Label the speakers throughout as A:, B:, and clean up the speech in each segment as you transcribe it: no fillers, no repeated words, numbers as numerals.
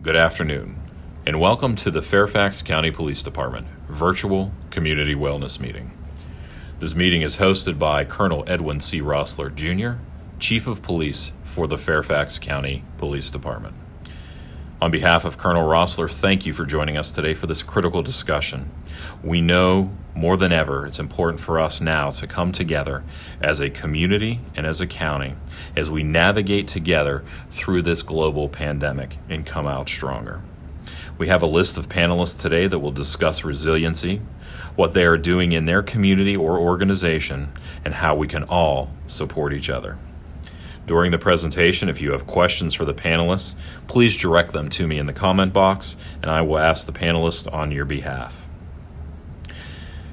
A: Good afternoon, and welcome to the Fairfax County Police Department Virtual Community Wellness Meeting. This meeting is hosted by Colonel Edwin C. Roessler, Jr., Chief of Police for the Fairfax County Police Department. On behalf of Colonel Roessler, thank you for joining us today for this critical discussion. We know more than ever it's important for us now to come together as a community and as a county as we navigate together through this global pandemic and come out stronger. We have a list of panelists today that will discuss resiliency, what they are doing in their community or organization, and how we can all support each other. During the presentation, if you have questions for the panelists, please direct them to me in the comment box, and I will ask the panelists on your behalf.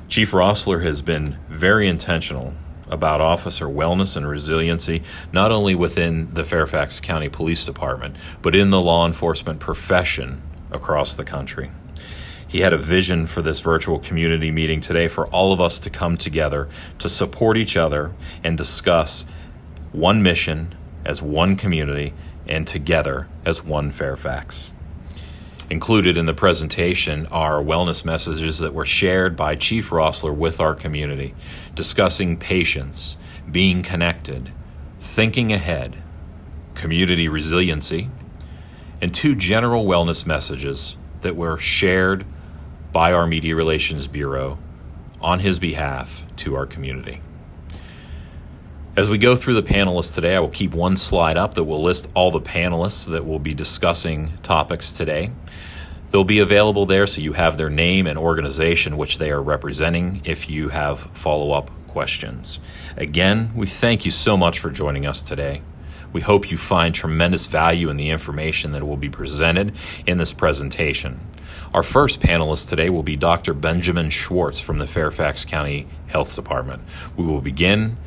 A: Chief Roessler has been very intentional about officer wellness and resiliency, not only within the Fairfax County Police Department, but in the law enforcement profession across the country. He had a vision for this virtual community meeting today for all of us to come together to support each other and discuss one mission as one community and together as one Fairfax. Included in the presentation are wellness messages that were shared by Chief Roessler with our community, discussing patience, being connected, thinking ahead, community resiliency, and two general wellness messages that were shared by our Media Relations Bureau on his behalf to our community. As we go through the panelists today, I will keep one slide up that will list all the panelists that will be discussing topics today. They'll be available there so you have their name and organization which they are representing if you have follow-up questions. Again, we thank you so much for joining us today. We hope you find tremendous value in the information that will be presented in this presentation. Our first panelist today will be Dr. Benjamin Schwartz from the Fairfax County Health Department. We will begin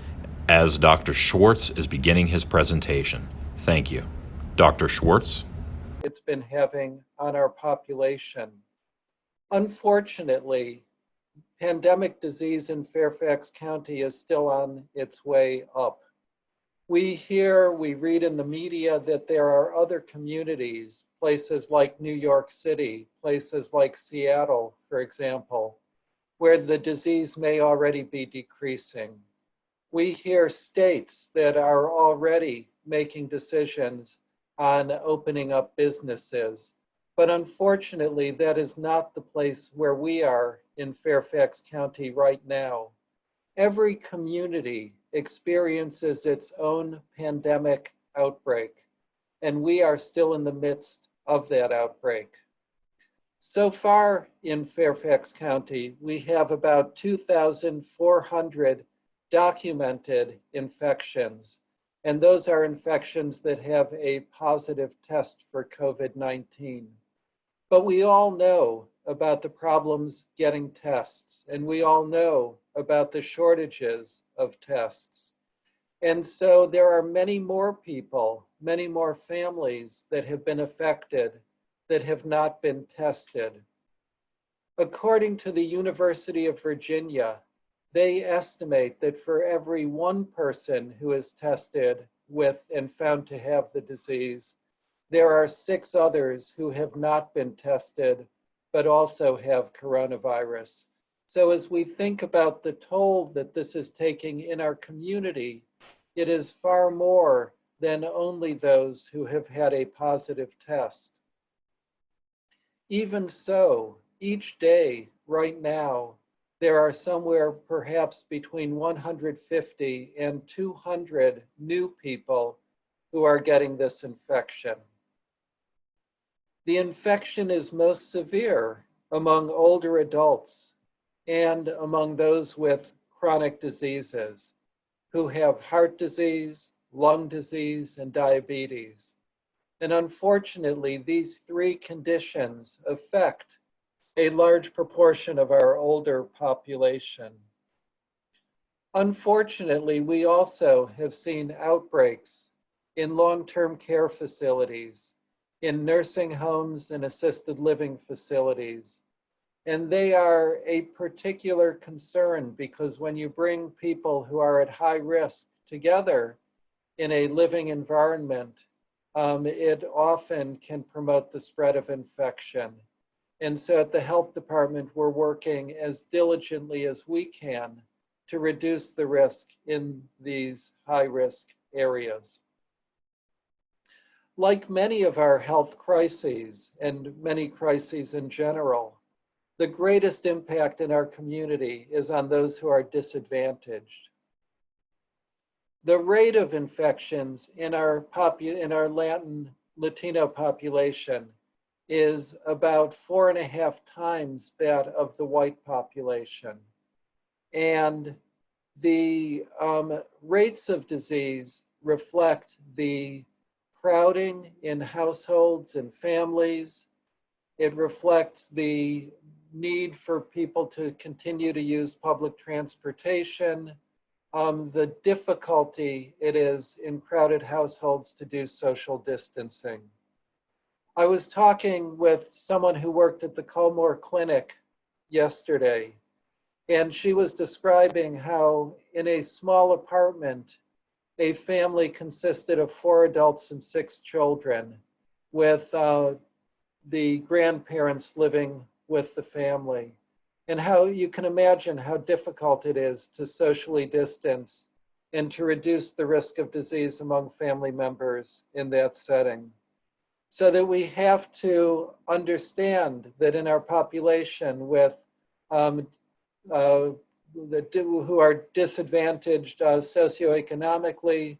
A: as Dr. Schwartz is beginning his presentation. Thank you. Dr. Schwartz.
B: It's been having on our population. Unfortunately, pandemic disease in Fairfax County is still on its way up. We read in the media that there are other communities, places like New York City, places like Seattle, for example, where the disease may already be decreasing. We hear states that are already making decisions on opening up businesses. But unfortunately, that is not the place where we are in Fairfax County right now. Every community experiences its own pandemic outbreak, and we are still in the midst of that outbreak. So far in Fairfax County, we have about 2,400 documented infections, and those are infections that have a positive test for COVID-19. But we all know about the problems getting tests, and we all know about the shortages of tests. And so there are many more people, many more families that have been affected that have not been tested. According to the University of Virginia, they estimate that for every one person who is tested with and found to have the disease, there are 6 others who have not been tested, but also have coronavirus. So as we think about the toll that this is taking in our community, it is far more than only those who have had a positive test. Even so, each day right now, there are somewhere perhaps between 150 and 200 new people who are getting this infection. The infection is most severe among older adults and among those with chronic diseases who have heart disease, lung disease, and diabetes. And unfortunately, these 3 conditions affect a large proportion of our older population. Unfortunately, we also have seen outbreaks in long-term care facilities, in nursing homes and assisted living facilities. And they are a particular concern because when you bring people who are at high risk together in a living environment, it often can promote the spread of infection. And so at the health department, we're working as diligently as we can to reduce the risk in these high-risk areas. Like many of our health crises and many crises in general, the greatest impact in our community is on those who are disadvantaged. The rate of infections in our Latino population is about 4.5 times that of the white population. And the rates of disease reflect the crowding in households and families. It reflects the need for people to continue to use public transportation, the difficulty it is in crowded households to do social distancing. I was talking with someone who worked at the Culmore Clinic yesterday, and she was describing how in a small apartment, a family consisted of 4 adults and 6 children, with the grandparents living with the family, and how you can imagine how difficult it is to socially distance and to reduce the risk of disease among family members in that setting. So that we have to understand that in our population with who are disadvantaged socioeconomically,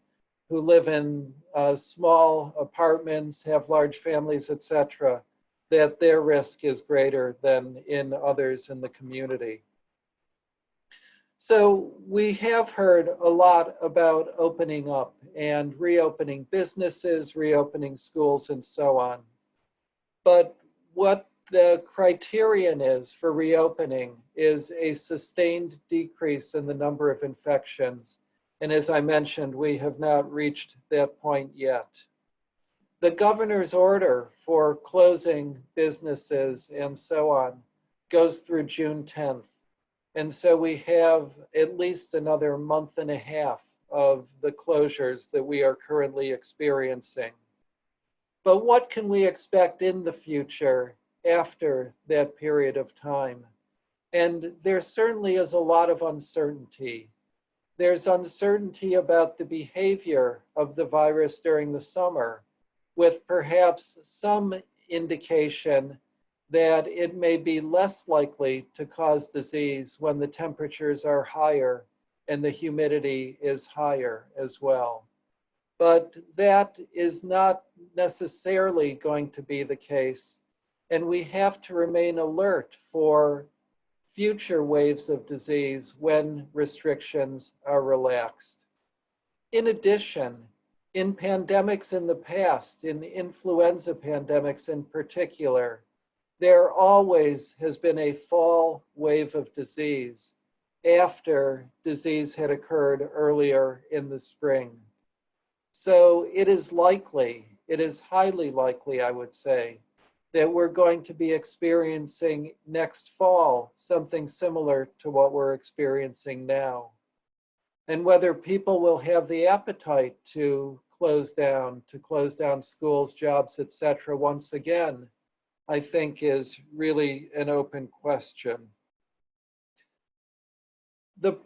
B: who live in small apartments, have large families, etc., that their risk is greater than in others in the community. So we have heard a lot about opening up and reopening businesses, reopening schools, and so on. But what the criterion is for reopening is a sustained decrease in the number of infections. And as I mentioned, we have not reached that point yet. The governor's order for closing businesses and so on goes through June 10th. And so we have at least another month and a half of the closures that we are currently experiencing. But what can we expect in the future after that period of time? And there certainly is a lot of uncertainty. There's uncertainty about the behavior of the virus during the summer, with perhaps some indication that it may be less likely to cause disease when the temperatures are higher and the humidity is higher as well. But that is not necessarily going to be the case, and we have to remain alert for future waves of disease when restrictions are relaxed. In addition, in pandemics in the past, in influenza pandemics in particular, there always has been a fall wave of disease after disease had occurred earlier in the spring. So it is likely, it is highly likely, I would say, that we're going to be experiencing next fall something similar to what we're experiencing now. And whether people will have the appetite to close down schools, jobs, etc., once again, I think is really an open question. The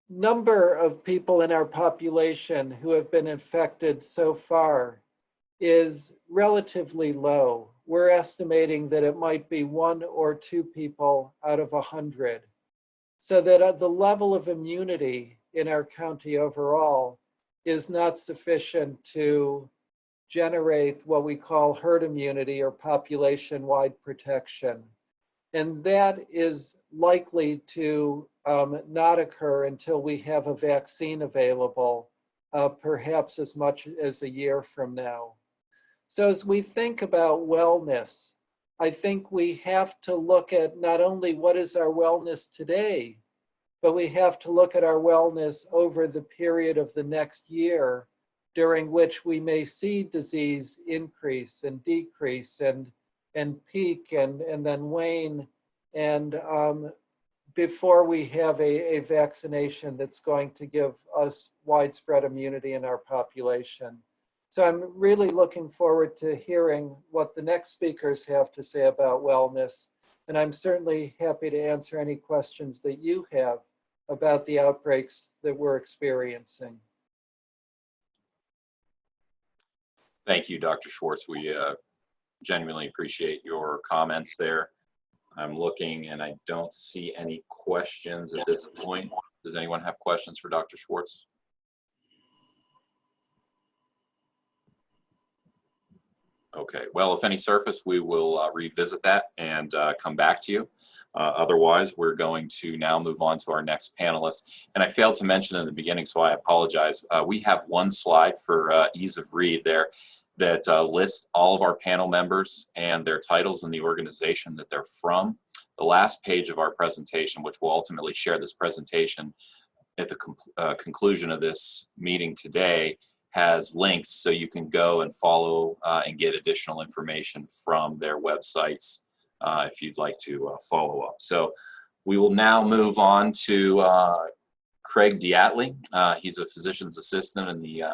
B: number of people in our population who have been infected so far is relatively low. We're estimating that it might be 1 or 2 people out of 100. So that the level of immunity in our county overall is not sufficient to generate what we call herd immunity or population-wide protection. And that is likely to not occur until we have a vaccine available, perhaps as much as a year from now. So as we think about wellness, I think we have to look at not only what is our wellness today, but we have to look at our wellness over the period of the next year, during which we may see disease increase and decrease and peak and then wane, and before we have a vaccination that's going to give us widespread immunity in our population. So I'm really looking forward to hearing what the next speakers have to say about wellness. And I'm certainly happy to answer any questions that you have about the outbreaks that we're experiencing.
A: Thank you, Dr. Schwartz. We genuinely appreciate your comments there. I'm looking and I don't see any questions at this point. Does anyone have questions for Dr. Schwartz? Okay, well, if any surface, we will revisit that and come back to you. Otherwise, we're going to now move on to our next panelist. And I failed to mention in the beginning, so I apologize. We have one slide for ease of read there that lists all of our panel members and their titles and the organization that they're from. The last page of our presentation, which will ultimately share this presentation at the conclusion of this meeting today, has links so you can go and follow and get additional information from their websites if you'd like to follow up. So we will now move on to Craig Diatley. He's a physician's assistant and the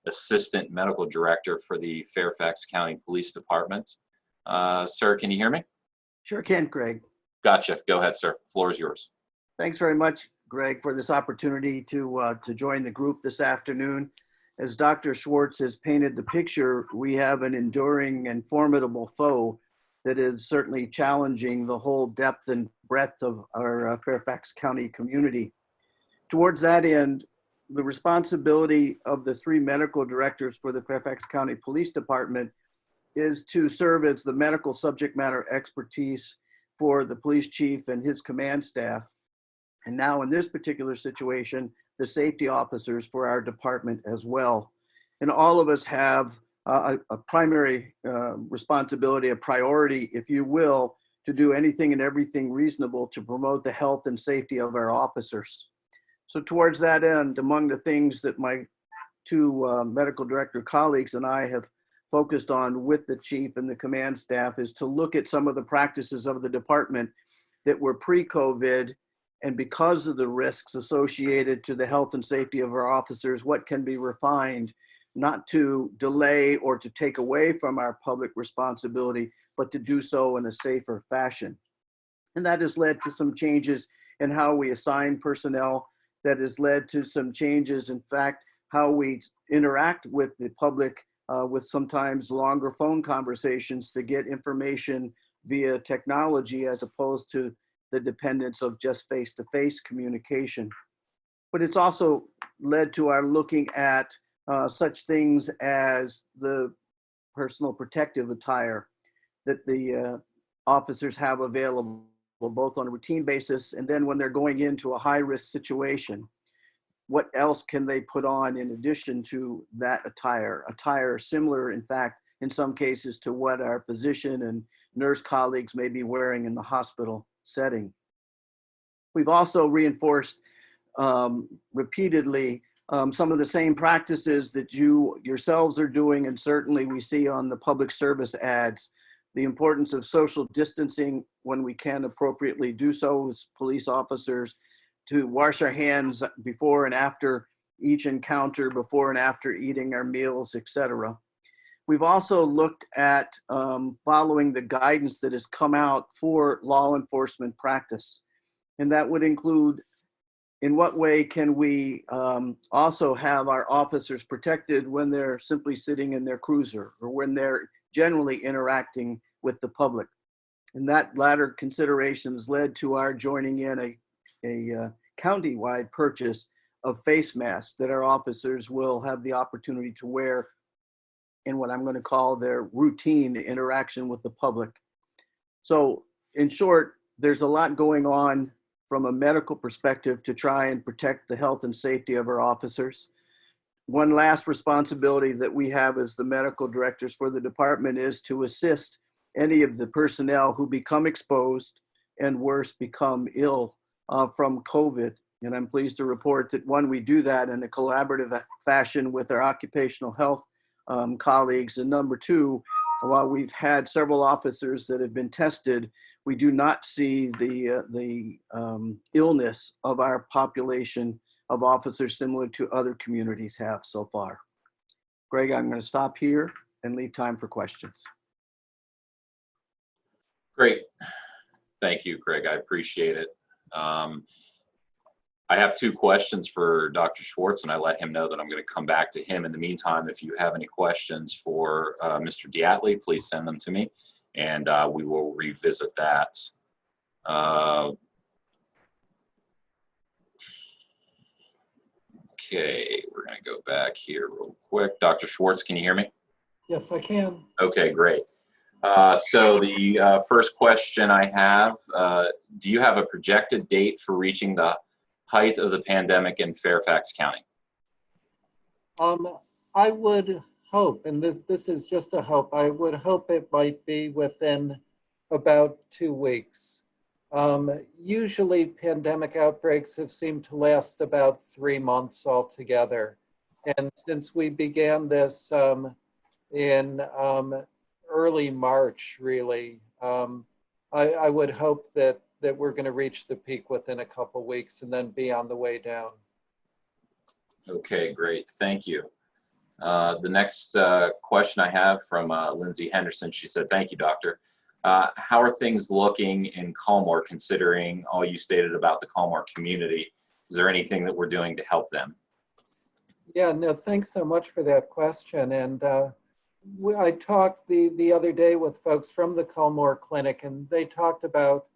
A: assistant medical director for the Fairfax County Police Department. Sir, can you hear me?
C: Sure can, Greg.
A: Gotcha. Go ahead, sir. The floor is yours.
C: Thanks very much, Greg, for this opportunity to join the group this afternoon. As Dr. Schwartz has painted the picture, we have an enduring and formidable foe that is certainly challenging the whole depth and breadth of our Fairfax County community. Towards that end, the responsibility of the three medical directors for the Fairfax County Police Department is to serve as the medical subject matter expertise for the police chief and his command staff. And now in this particular situation, the safety officers for our department as well. And all of us have a primary responsibility, a priority, if you will, to do anything and everything reasonable to promote the health and safety of our officers. So towards that end, among the things that my two medical director colleagues and I have focused on with the chief and the command staff is to look at some of the practices of the department that were pre-COVID, and because of the risks associated to the health and safety of our officers, what can be refined, not to delay or to take away from our public responsibility, but to do so in a safer fashion. And that has led to some changes in how we assign personnel. That has led to some changes, in fact, how we interact with the public with sometimes longer phone conversations to get information via technology as opposed to the dependence of just face-to-face communication. But it's also led to our looking at such things as the personal protective attire that the officers have available, both on a routine basis and then when they're going into a high-risk situation. What else can they put on in addition to that attire? Attire similar, in fact, in some cases to what our physician and nurse colleagues may be wearing in the hospital setting. We've also reinforced repeatedly some of the same practices that you yourselves are doing, and certainly we see on the public service ads, the importance of social distancing when we can appropriately do so as police officers, to wash our hands before and after each encounter, before and after eating our meals, etc. We've also looked at following the guidance that has come out for law enforcement practice. And that would include, in what way can we also have our officers protected when they're simply sitting in their cruiser or when they're generally interacting with the public. And that latter consideration has led to our joining in a county-wide purchase of face masks that our officers will have the opportunity to wear in what I'm going to call their routine interaction with the public. So in short, there's a lot going on from a medical perspective to try and protect the health and safety of our officers. One last responsibility that we have as the medical directors for the department is to assist any of the personnel who become exposed and worse, become ill from COVID. And I'm pleased to report that one, we do that in a collaborative fashion with our occupational health colleagues. And number two, while we've had several officers that have been tested, we do not see the illness of our population of officers similar to other communities have so far. Greg, I'm going to stop here and leave time for questions.
A: Great. Thank you, Craig. I appreciate it. I have two questions for Dr. Schwartz, and I let him know that I'm going to come back to him. In the meantime, if you have any questions for Mr. Diatley, please send them to me, and we will revisit that. Okay, we're going to go back here real quick. Dr. Schwartz, can you hear me?
B: Yes, I can.
A: Okay, great. So the first question I have, do you have a projected date for reaching the height of the pandemic in Fairfax County?
B: I would hope, and this is just a hope, I would hope it might be within about 2 weeks. Usually pandemic outbreaks have seemed to last about 3 months altogether. And since we began this in early March, really, I would hope that we're going to reach the peak within a couple weeks and then be on the way down.
A: Okay, great. Thank you. The next question I have from Lindsay Henderson, she said, thank you, doctor. How are things looking in Culmore, considering all you stated about the Culmore community? Is there anything that we're doing to help them?
B: Yeah, no, thanks so much for that question. And I talked the other day with folks from the Culmore Clinic, and they talked about,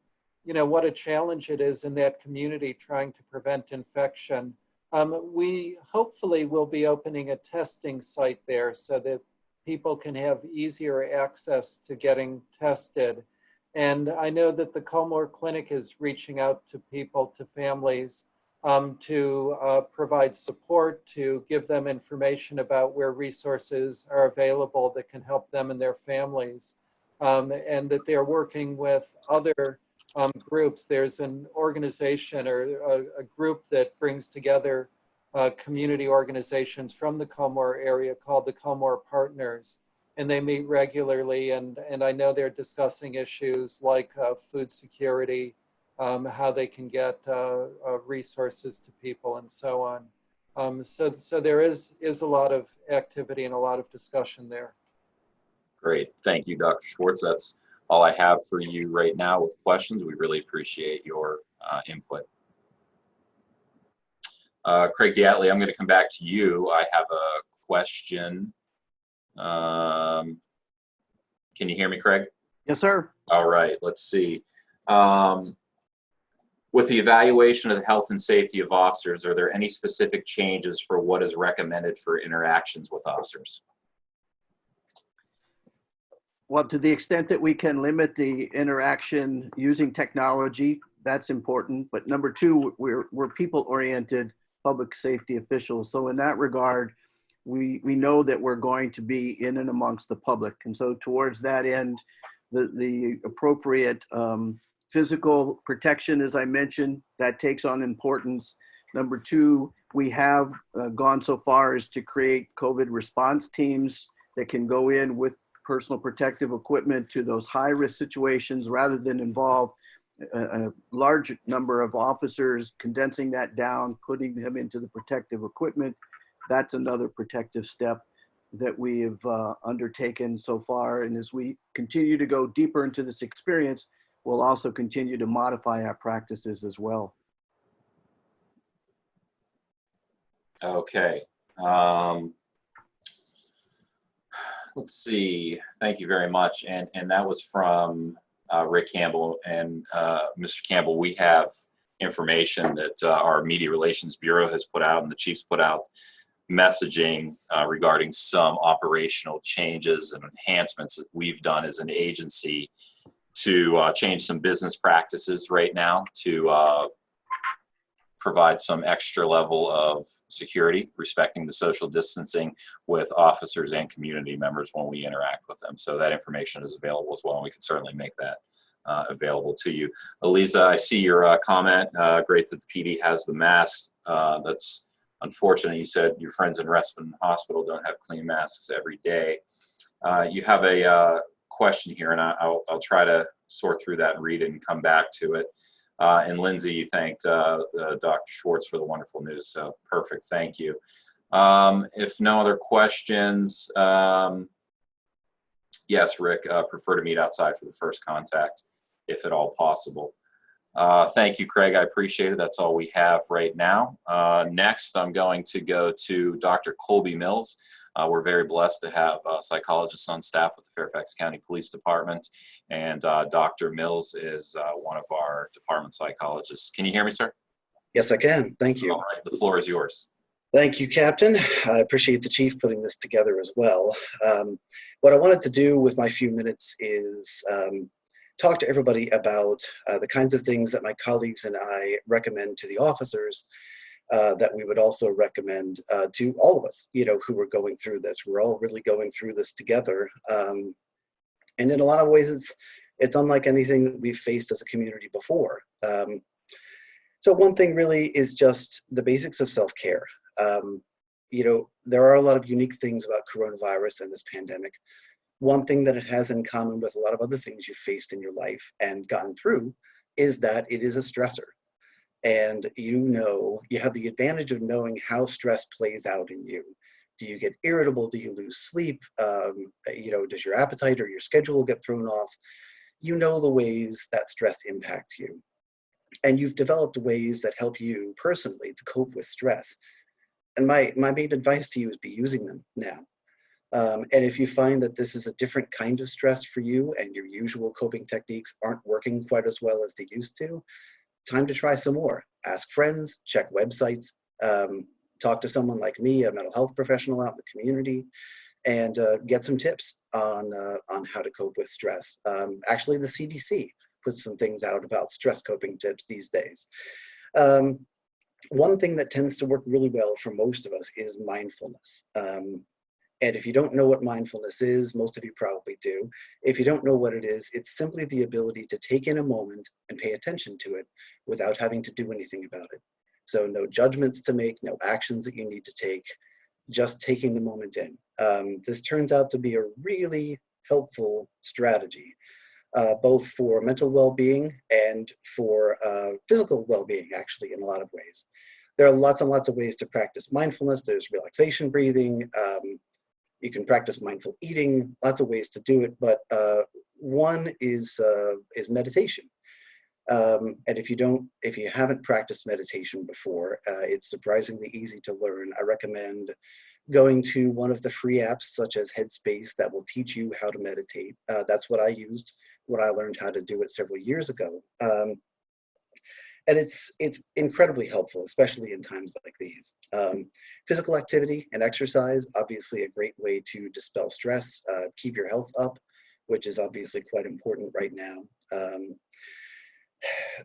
B: you know, what a challenge it is in that community trying to prevent infection. We hopefully will be opening a testing site there so that people can have easier access to getting tested. And I know that the Culmore Clinic is reaching out to people, to families, to provide support, to give them information about where resources are available that can help them and their families, and that they're working with other groups. There's an organization or a group that brings together community organizations from the Culmore area called the Culmore Partners, and they meet regularly, and I know they're discussing issues like food security, how they can get resources to people and so on. So there is a lot of activity and a lot of discussion there.
A: Great. Thank you, Dr. Schwartz. That's all I have for you right now with questions. We really appreciate your input. Craig Diatley, I'm going to come back to you. I have a question. Can you hear me, Craig?
C: Yes, sir.
A: All right, let's see. With the evaluation of the health and safety of officers, are there any specific changes for what is recommended for interactions with officers?
C: Well, to the extent that we can limit the interaction using technology, that's important. But number two, we're people-oriented public safety officials. So in that regard, we know that we're going to be in and amongst the public. And so towards that end, the appropriate physical protection, as I mentioned, that takes on importance. Number two, we have gone so far as to create COVID response teams that can go in with personal protective equipment to those high-risk situations rather than involve a large number of officers, condensing that down, putting them into the protective equipment. That's another protective step that we have undertaken so far. And as we continue to go deeper into this experience, we'll also continue to modify our practices as well.
A: Okay. Let's see. Thank you very much. And that was from Rick Campbell. And Mr. Campbell, we have information that our Media Relations Bureau has put out and the chiefs put out messaging regarding some operational changes and enhancements that we've done as an agency to change some business practices right now to provide some extra level of security, respecting the social distancing with officers and community members when we interact with them. So that information is available as well, and we can certainly make that available to you. Eliza, I see your comment. Great that the PD has the mask. That's unfortunate. You said your friends in Respin Hospital don't have clean masks every day. You have a question here, and I'll try to sort through that and read it and come back to it. And Lindsay, you thanked Dr. Schwartz for the wonderful news. So perfect. Thank you. If no other questions, yes, Rick, prefer to meet outside for the first contact, if at all possible. Thank you, Craig. I appreciate it. That's all we have right now. Next, I'm going to go to Dr. Colby Mills. We're very blessed to have psychologists on staff with the Fairfax County Police Department, and Dr. Mills is one of our department psychologists. Can you hear me, sir?
D: Yes, I can. Thank you.
A: All right, the floor is yours.
D: Thank you, Captain. I appreciate the Chief putting this together as well. What I wanted to do with my few minutes is talk to everybody about the kinds of things that my colleagues and I recommend to the officers that we would also recommend to all of us, who are going through this. We're all really going through this together. And in a lot of ways, it's unlike anything that we've faced as a community before. So one thing really is just the basics of self-care. There are a lot of unique things about coronavirus and this pandemic. One thing that it has in common with a lot of other things you've faced in your life and gotten through is that it is a stressor. And you have the advantage of knowing how stress plays out in you. Do you get irritable? Do you lose sleep? Does your appetite or your schedule get thrown off? You know the ways that stress impacts you. And you've developed ways that help you personally to cope with stress. And my main advice to you is be using them now. And if you find that this is a different kind of stress for you and your usual coping techniques aren't working quite as well as they used to, time to try some more. Ask friends, check websites, talk to someone like me, a mental health professional out in the community, and get some tips on how to cope with stress. Actually, the CDC puts some things out about stress coping tips these days. One thing that tends to work really well for most of us is mindfulness. And if you don't know what mindfulness is, most of you probably do. If you don't know what it is, it's simply the ability to take in a moment and pay attention to it without having to do anything about it. So no judgments to make, no actions that you need to take, just taking the moment in. This turns out to be a really helpful strategy, both for mental well-being and for physical well-being, actually, in a lot of ways. There are lots and lots of ways to practice mindfulness. There's relaxation breathing. You can practice mindful eating, lots of ways to do it, but one is meditation. And if you haven't practiced meditation before, it's surprisingly easy to learn. I recommend going to one of the free apps such as Headspace that will teach you how to meditate. That's what I used when I learned how to do it several years ago. And it's incredibly helpful, especially in times like these. Physical activity and exercise, obviously a great way to dispel stress, keep your health up, which is obviously quite important right now.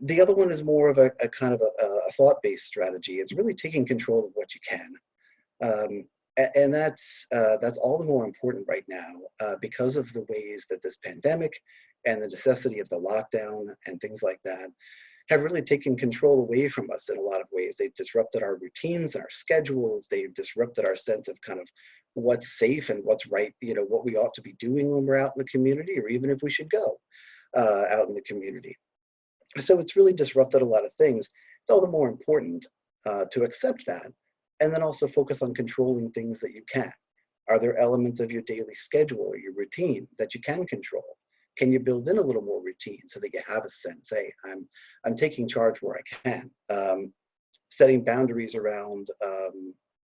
D: The other one is more of a kind of a thought-based strategy. It's really taking control of what you can. And that's all the more important right now because of the ways that this pandemic and the necessity of the lockdown and things like that have really taken control away from us in a lot of ways. They've disrupted our routines and our schedules. They've disrupted our sense of kind of what's safe and what's right, what we ought to be doing when we're out in the community, or even if we should go out in the community. So it's really disrupted a lot of things. It's all the more important to accept that and then also focus on controlling things that you can. Are there elements of your daily schedule or your routine that you can control? Can you build in a little more routine so that you have a sense, hey, I'm taking charge where I can. Setting boundaries around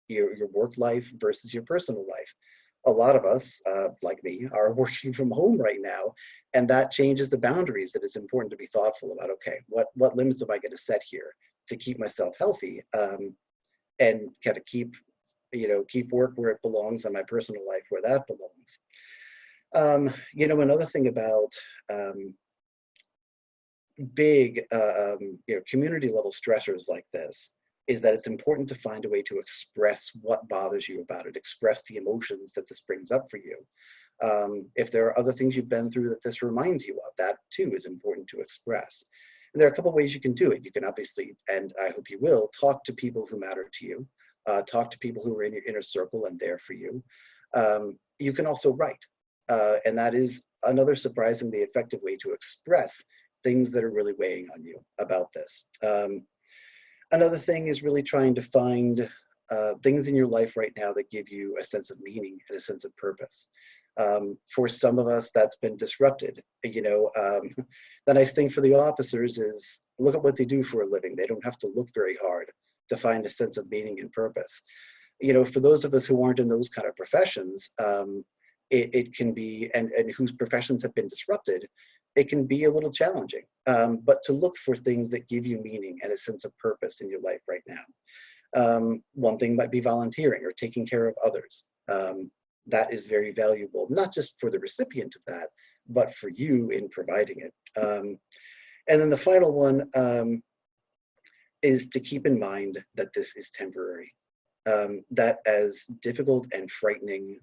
D: your work life versus your personal life. A lot of us, like me, are working from home right now, and that changes the boundaries that it's important to be thoughtful about. Okay, what limits am I going to set here to keep myself healthy and kind of keep work where it belongs and my personal life where that belongs. Another thing about big, community level stressors like this is that it's important to find a way to express what bothers you about it, express the emotions that this brings up for you. If there are other things you've been through that this reminds you of, that too is important to express. And there are a couple of ways you can do it. You can obviously, and I hope you will, talk to people who matter to you, talk to people who are in your inner circle and there for you. You can also write. And that is another surprisingly effective way to express things that are really weighing on you about this. Another thing is really trying to find things in your life right now that give you a sense of meaning and a sense of purpose. For some of us, that's been disrupted. The nice thing for the officers is look at what they do for a living. They don't have to look very hard to find a sense of meaning and purpose. For those of us who aren't in those kind of professions, it can be, and whose professions have been disrupted, it can be a little challenging. But to look for things that give you meaning and a sense of purpose in your life right now. One thing might be volunteering or taking care of others. That is very valuable, not just for the recipient of that, but for you in providing it. And then the final one is to keep in mind that this is temporary. That as difficult and frightening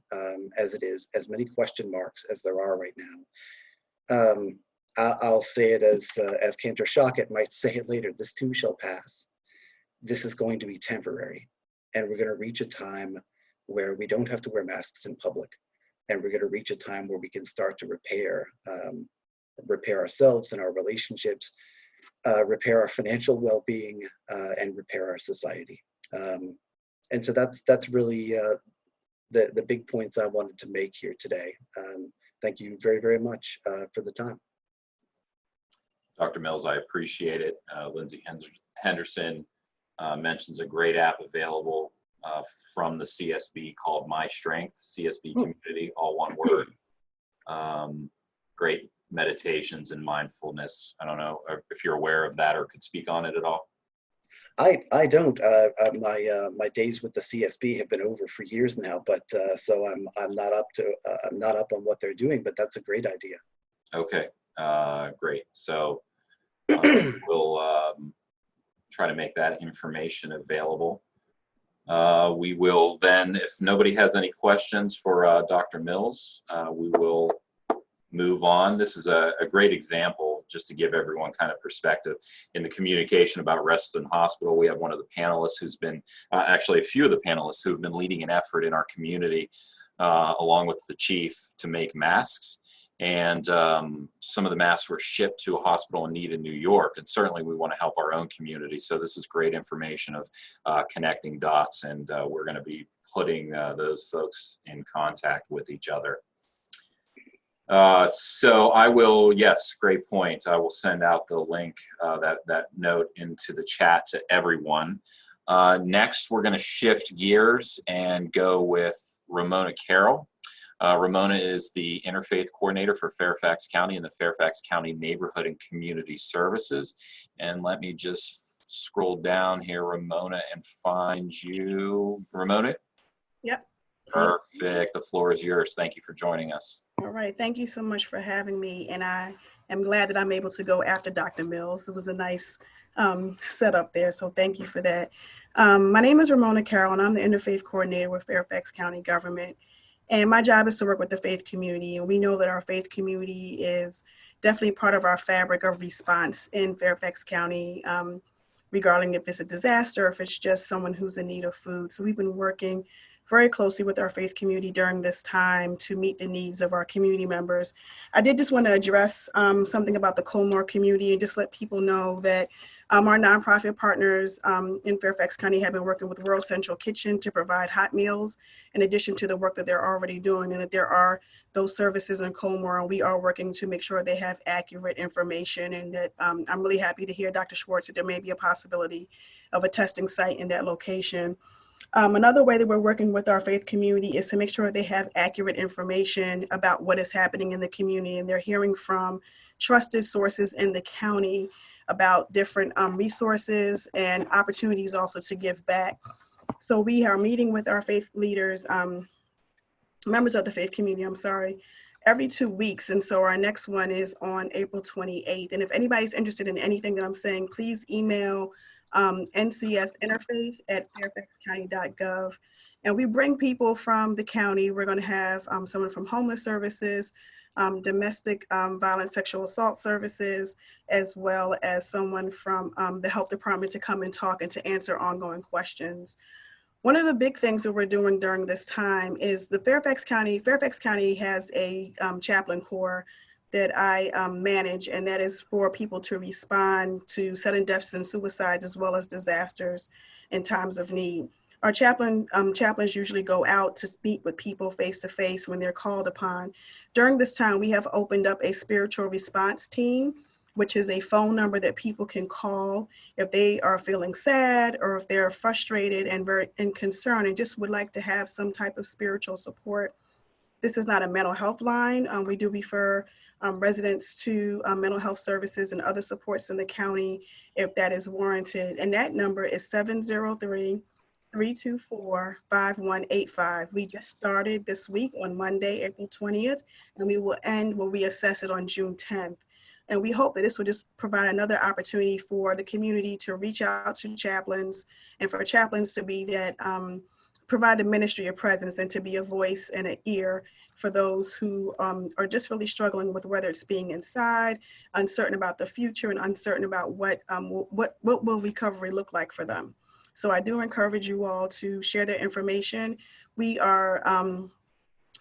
D: as it is, as many question marks as there are right now, I'll say it as Cantor Shockett might say it later, this too shall pass. This is going to be temporary, and we're going to reach a time where we don't have to wear masks in public, and we're going to reach a time where we can start to repair ourselves and our relationships, repair our financial well-being, and repair our society. And so that's really the big points I wanted to make here today. Thank you very, very much for the time.
A: Dr. Mills, I appreciate it. Lindsay Henderson mentions a great app available from the CSB called My Strength, CSB Community, all one word. Great meditations and mindfulness. I don't know if you're aware of that or could speak on it at all.
D: I don't. My days with the CSB have been over for years now, but so I'm not up on what they're doing. But that's a great idea.
A: Okay, great. So we'll try to make that information available. We will then, if nobody has any questions for Dr. Mills, we will move on. This is a great example, just to give everyone kind of perspective in the communication about Reston Hospital. We have one of the panelists who's been, actually a few of the panelists who've been leading an effort in our community, along with the chief, to make masks. And some of the masks were shipped to a hospital in need in New York. And certainly we want to help our own community. So this is great information of connecting dots. And we're going to be putting those folks in contact with each other. So I will, yes, great point. I will send out the link, that note into the chat to everyone. Next, we're going to shift gears and go with Ramona Carroll. Ramona is the Interfaith Coordinator for Fairfax County and the Fairfax County Neighborhood and Community Services. And let me just scroll down here, Ramona, and find you. Ramona?
E: Yep.
A: Perfect. The floor is yours. Thank you for joining us.
E: All right. Thank you so much for having me. And I am glad that I'm able to go after Dr. Mills. It was a nice setup there. So thank you for that. My name is Ramona Carroll, and I'm the Interfaith Coordinator with Fairfax County Government. And my job is to work with the faith community. And we know that our faith community is definitely part of our fabric of response in Fairfax County, regarding if it's a disaster, if it's just someone who's in need of food. So we've been working very closely with our faith community during this time to meet the needs of our community members. I did just want to address something about the Colmore community and just let people know that our nonprofit partners in Fairfax County have been working with World Central Kitchen to provide hot meals in addition to the work that they're already doing, and that there are those services in Colmore, and we are working to make sure they have accurate information. And that I'm really happy to hear Dr. Schwartz that there may be a possibility of a testing site in that location. Another way that we're working with our faith community is to make sure they have accurate information about what is happening in the community, and they're hearing from trusted sources in the county about different resources and opportunities also to give back. So we are meeting with our faith leaders, members of the faith community, every 2 weeks. And so our next one is on April 28th. And if anybody's interested in anything that I'm saying, please email ncsinterfaith@fairfaxcounty.gov. And we bring people from the county. We're going to have someone from Homeless Services, domestic violence, sexual assault services, as well as someone from the health department to come and talk and to answer ongoing questions. One of the big things that we're doing during this time is the Fairfax County has a chaplain corps that I manage, and that is for people to respond to sudden deaths and suicides, as well as disasters in times of need. Our chaplains usually go out to speak with people face to face when they're called upon. During this time, we have opened up a spiritual response team, which is a phone number that people can call if they are feeling sad or if they're frustrated and very concerned and just would like to have some type of spiritual support. This is not a mental health line. We do refer residents to mental health services and other supports in the county if that is warranted. And that number is 703-324-5185. We just started this week on Monday, April 20th, and we'll reassess it on June 10th. And we hope that this will just provide another opportunity for the community to reach out to chaplains and for chaplains to be that provide a ministry of presence and to be a voice and an ear for those who are just really struggling with whether it's being inside, uncertain about the future, and uncertain about what will recovery look like for them. So I do encourage you all to share that information. We are,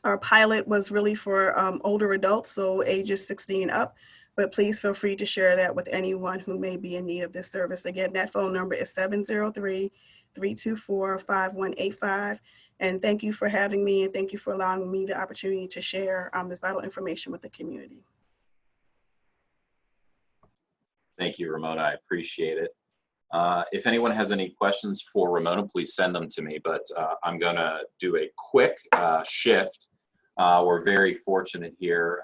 E: our pilot was really for older adults, so ages 16 up, but please feel free to share that with anyone who may be in need of this service. Again, that phone number is 703-324-5185. And thank you for having me, and thank you for allowing me the opportunity to share this vital information with the community.
A: Thank you, Ramona. I appreciate it. If anyone has any questions for Ramona, please send them to me, but I'm gonna do a quick shift. We're very fortunate here.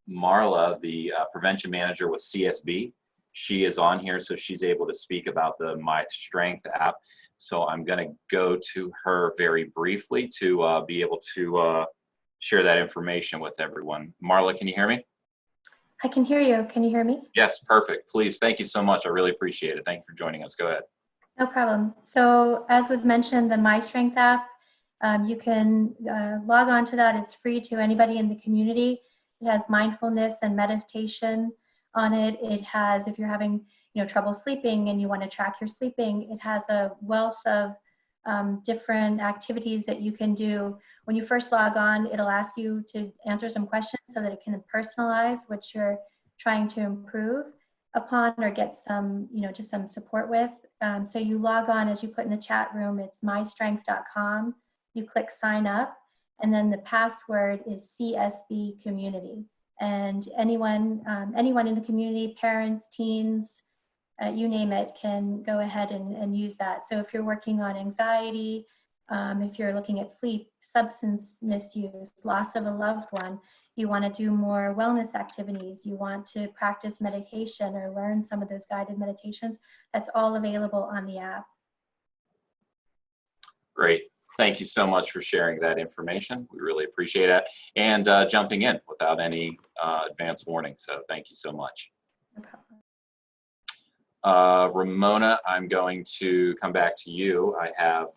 A: Marla, the prevention manager with CSB, she is on here, so she's able to speak about the My Strength app. So I'm going to go to her very briefly to be able to share that information with everyone. Marla, can you hear me?
F: I can hear you. Can you hear me?
A: Yes, perfect. Please, thank you so much. I really appreciate it. Thank you for joining us. Go ahead.
F: No problem. So as was mentioned, the My Strength app, you can log on to that. It's free to anybody in the community. It has mindfulness and meditation on it. It has, if you're having trouble sleeping and you want to track your sleeping, it has a wealth of different activities that you can do. When you first log on, it'll ask you to answer some questions so that it can personalize what you're trying to improve upon or get some, just some support with. So you log on, as you put in the chat room, it's mystrength.com. You click sign up, and then the password is CSB community. And anyone in the community, parents, teens, you name it, can go ahead and use that. So if you're working on anxiety, if you're looking at sleep, substance misuse, loss of a loved one, you want to do more wellness activities, you want to practice meditation or learn some of those guided meditations, that's all available on the app.
A: Great. Thank you so much for sharing that information. We really appreciate it. And jumping in without any advance warning. So thank you so much.
F: No problem.
A: Ramona, I'm going to come back to you. I have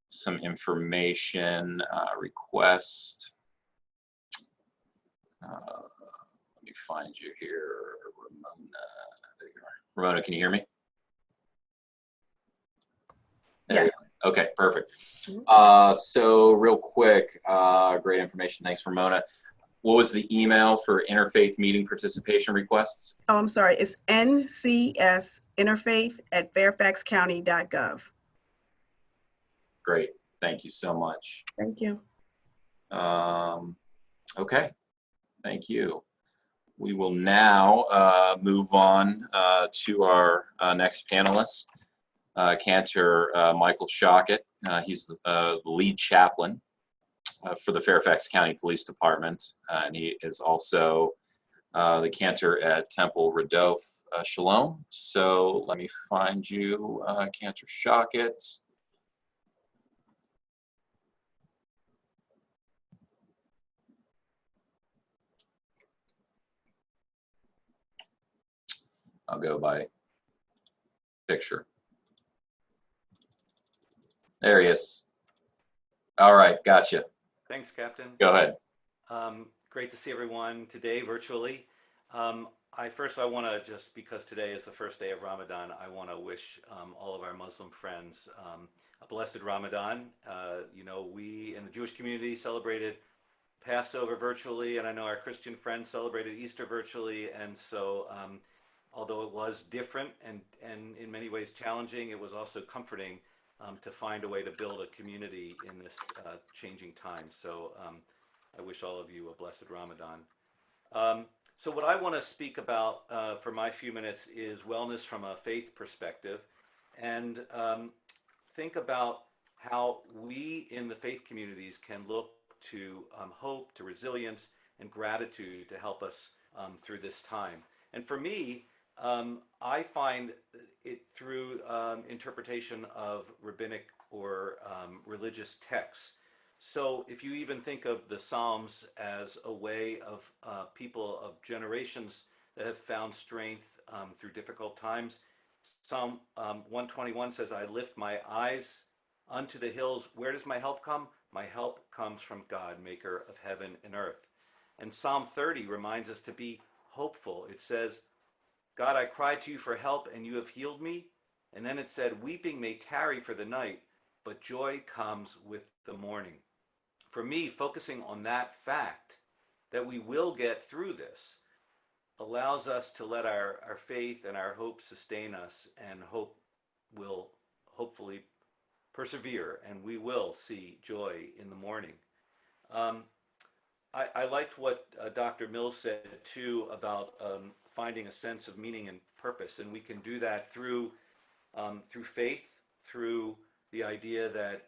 A: some information request. Let me find you here, Ramona. There you are. Ramona, can you hear me? There you are. Okay, perfect. So real quick, great information. Thanks, Ramona. What was the email for interfaith meeting participation requests?
E: Oh, I'm sorry. It's ncsinterfaith@fairfaxcounty.gov.
A: Great. Thank you so much.
E: Thank you.
A: Okay. Thank you. We will now move on to our next panelist, Cantor Michael Shockett. He's the lead chaplain for the Fairfax County Police Department, and he is also the cantor at Temple Radof Shalom. So let me find you, Cantor Shockett. I'll go by picture. There he is. All right, gotcha.
G: Thanks, Captain.
A: Go ahead.
G: Great to see everyone today virtually. I want to, just because today is the first day of Ramadan, I want to wish all of our Muslim friends a blessed Ramadan. We in the Jewish community celebrated Passover virtually, and I know our Christian friends celebrated Easter virtually, and so although it was different and in many ways challenging, it was also comforting to find a way to build a community in this changing time. So I wish all of you a blessed Ramadan. So what I want to speak about for my few minutes is wellness from a faith perspective, and think about how we in the faith communities can look to hope, to resilience, and gratitude to help us through this time. And for me, I find it through interpretation of rabbinic or religious texts. So if you even think of the Psalms as a way of people of generations that have found strength through difficult times, Psalm 121 says, I lift my eyes unto the hills. Where does my help come? My help comes from God, maker of heaven and earth. And Psalm 30 reminds us to be hopeful. It says, God, I cried to you for help and you have healed me. And then it said, weeping may tarry for the night, but joy comes with the morning. For me, focusing on that fact that we will get through this allows us to let our faith and our hope sustain us, and hope will hopefully persevere, and we will see joy in the morning. I liked what Dr. Mills said too about finding a sense of meaning and purpose, and we can do that through faith, through the idea that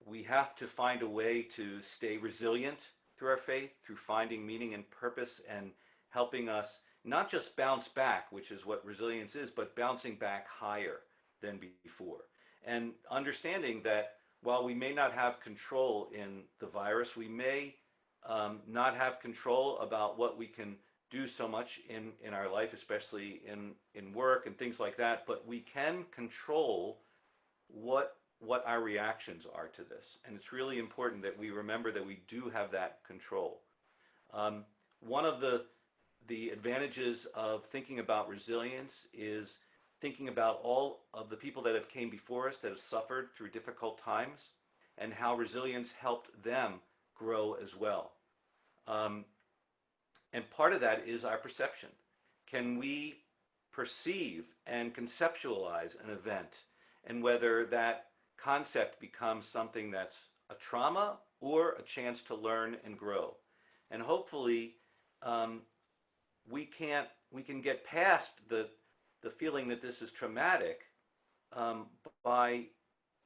G: we have to find a way to stay resilient through our faith, through finding meaning and purpose, and helping us not just bounce back, which is what resilience is, but bouncing back higher than before. And understanding that while we may not have control in the virus, we may not have control about what we can do so much in our life, especially in work and things like that, but we can control what our reactions are to this. And it's really important that we remember that we do have that control. One of the advantages of thinking about resilience is thinking about all of the people that have came before us that have suffered through difficult times and how resilience helped them grow as well. And part of that is our perception. Can we perceive and conceptualize an event, and whether that concept becomes something that's a trauma or a chance to learn and grow? And hopefully we can get past the feeling that this is traumatic by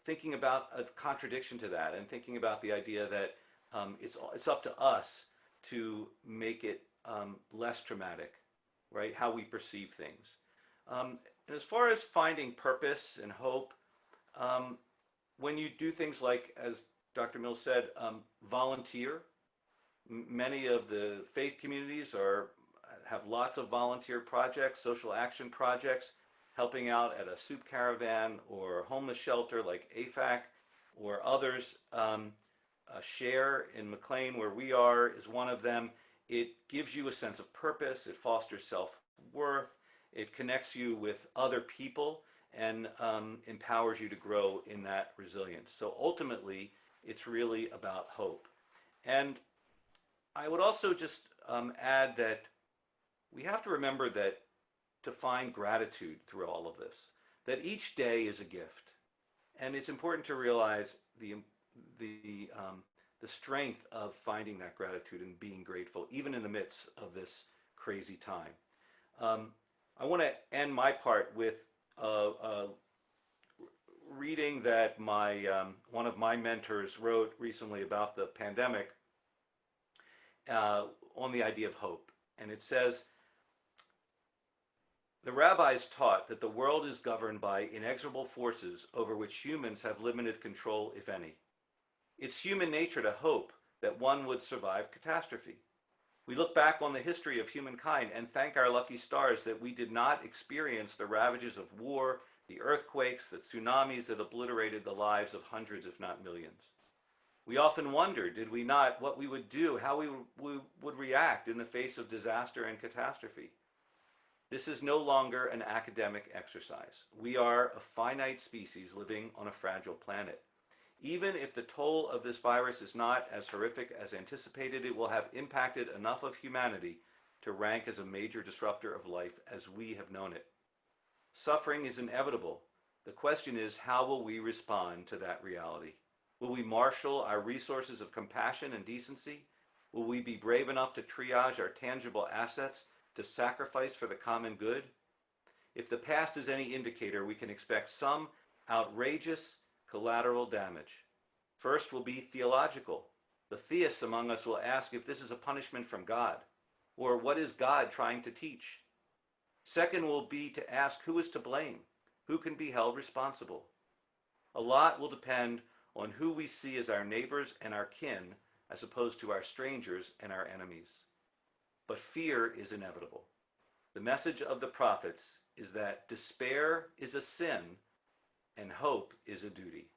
G: thinking about a contradiction to that, and thinking about the idea that it's up to us to make it less traumatic, right? How we perceive things. And as far as finding purpose and hope, when you do things like, as Dr. Mills said, volunteer. Many of the faith communities have lots of volunteer projects, social action projects, helping out at a soup caravan or homeless shelter like AFAC or others. Share in McLean, where we are, is one of them. It gives you a sense of purpose. It fosters self-worth. It connects you with other people and empowers you to grow in that resilience. So ultimately, it's really about hope. And I would also just add that we have to remember that to find gratitude through all of this, that each day is a gift. And it's important to realize the strength of finding that gratitude and being grateful, even in the midst of this crazy time. I want to end my part with reading that one of my mentors wrote recently about the pandemic on the idea of hope. And it says, the rabbis taught that the world is governed by inexorable forces over which humans have limited control, if any. It's human nature to hope that one would survive catastrophe. We look back on the history of humankind and thank our lucky stars that we did not experience the ravages of war, the earthquakes, the tsunamis that obliterated the lives of hundreds, if not millions. We often wonder, did we not, what we would do, how we would react in the face of disaster and catastrophe. This is no longer an academic exercise. We are a finite species living on a fragile planet. Even if the toll of this virus is not as horrific as anticipated, it will have impacted enough of humanity to rank as a major disruptor of life as we have known it. Suffering is inevitable, The question is, how will we respond to that reality? Will we marshal our resources of compassion and decency? Will we be brave enough to triage our tangible assets to sacrifice for the common good? If the past is any indicator, we can expect some outrageous collateral damage. First will be theological. The theists among us will ask if this is a punishment from God, or what is God trying to teach? Second will be to ask who is to blame, who can be held responsible. A lot will depend on who we see as our neighbors and our kin, as opposed to our strangers and our enemies. But fear is inevitable. The message of the prophets is that despair is a sin and hope is a duty.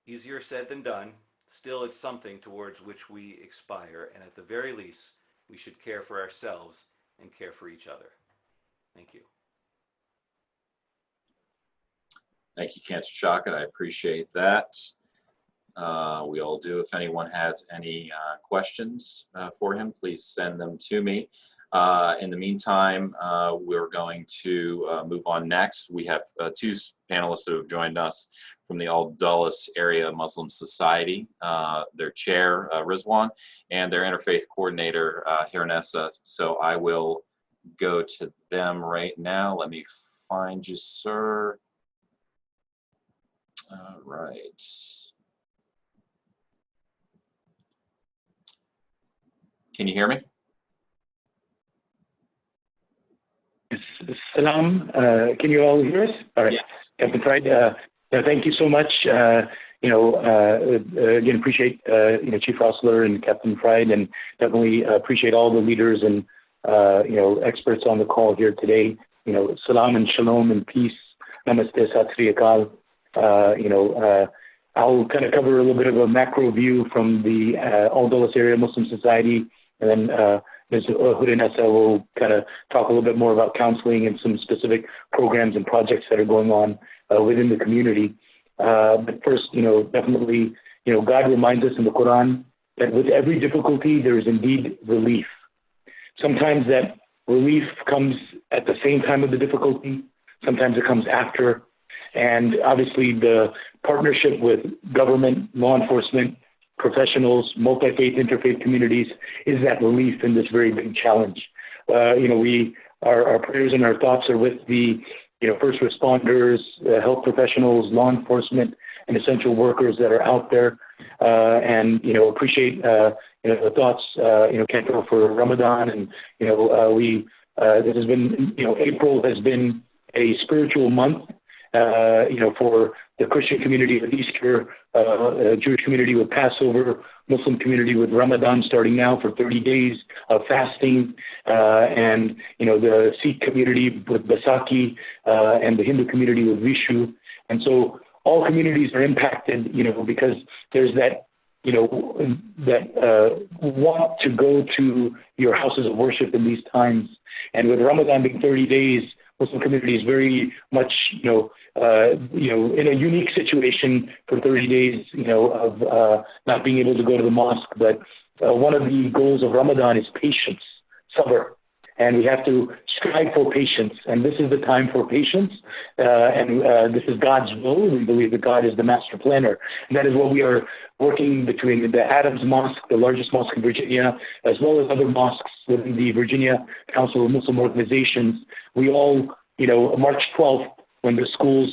G: Easier said than done. Still, it's something towards which we aspire, and at the very least, we should care for ourselves and care for each other. Thank you.
A: Thank you, Cantor Shaka. I appreciate that. We all do. If anyone has any questions for him, please send them to me. In the meantime, we're going to move on next. We have two panelists who have joined us from the Al-Dulles Area Muslim Society, their chair, Rizwan, and their interfaith coordinator, Hirnessa. So I will go to them right now. Let me find you, sir. All right. Can you hear me?
H: Salam. Can you all hear us? All right.
A: Yes.
H: Captain Fried, thank you so much. Again, appreciate Chief Roessler and Captain Fried, and definitely appreciate all the leaders and experts on the call here today. Salam and shalom and peace. Namaste, Sat Sri Akal. I'll kind of cover a little bit of a macro view from the Al-Dulles Area Muslim Society, and then Ms. Hirnessa will kind of talk a little bit more about counseling and some specific programs and projects that are going on within the community. But first, definitely, God reminds us in the Quran that with every difficulty, there is indeed relief. Sometimes that relief comes at the same time of the difficulty. Sometimes it comes after. And obviously, the partnership with government, law enforcement, professionals, multi-faith, interfaith communities is that relief in this very big challenge. Our prayers and our thoughts are with the first responders, health professionals, law enforcement, and essential workers that are out there. And appreciate the thoughts, Cantor, for Ramadan, and this has been April has been a spiritual month. For the Christian community with Easter, Jewish community with Passover, Muslim community with Ramadan starting now for 30 days of fasting, and the Sikh community with Baisakhi, and the Hindu community with Vishu. And so all communities are impacted, because there's that, want to go to your houses of worship in these times. And with Ramadan being 30 days, Muslim community is very much, in a unique situation for 30 days, of not being able to go to the mosque. But one of the goals of Ramadan is patience, sabr. And we have to strive for patience. And this is the time for patience. And this is God's will. We believe that God is the master planner. And that is what we are working between the Adams Mosque, the largest mosque in Virginia, as well as other mosques within the Virginia Council of Muslim Organizations. We all, March 12th, when the schools,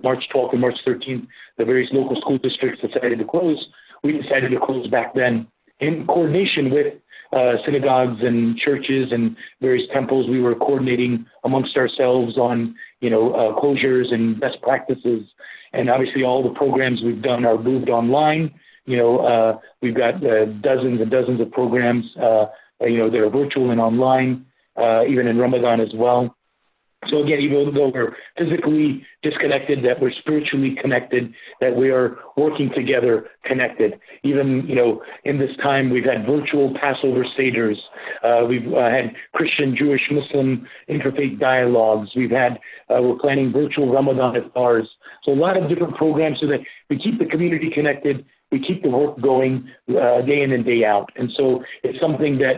H: March 12th and March 13th, the various local school districts decided to close, we decided to close back then in coordination with synagogues and churches and various temples. We were coordinating amongst ourselves on, closures and best practices. And obviously all the programs we've done are moved online. We've got dozens and dozens of programs, that are virtual and online, even in Ramadan as well. So again, even though we're physically disconnected, that we're spiritually connected, that we are working together connected. Even, in this time, we've had virtual Passover Seders. We've had Christian, Jewish, Muslim interfaith dialogues. We're planning virtual Ramadan iftars. So a lot of different programs so that we keep the community connected. we keep the work going day in and day out. And so it's something that,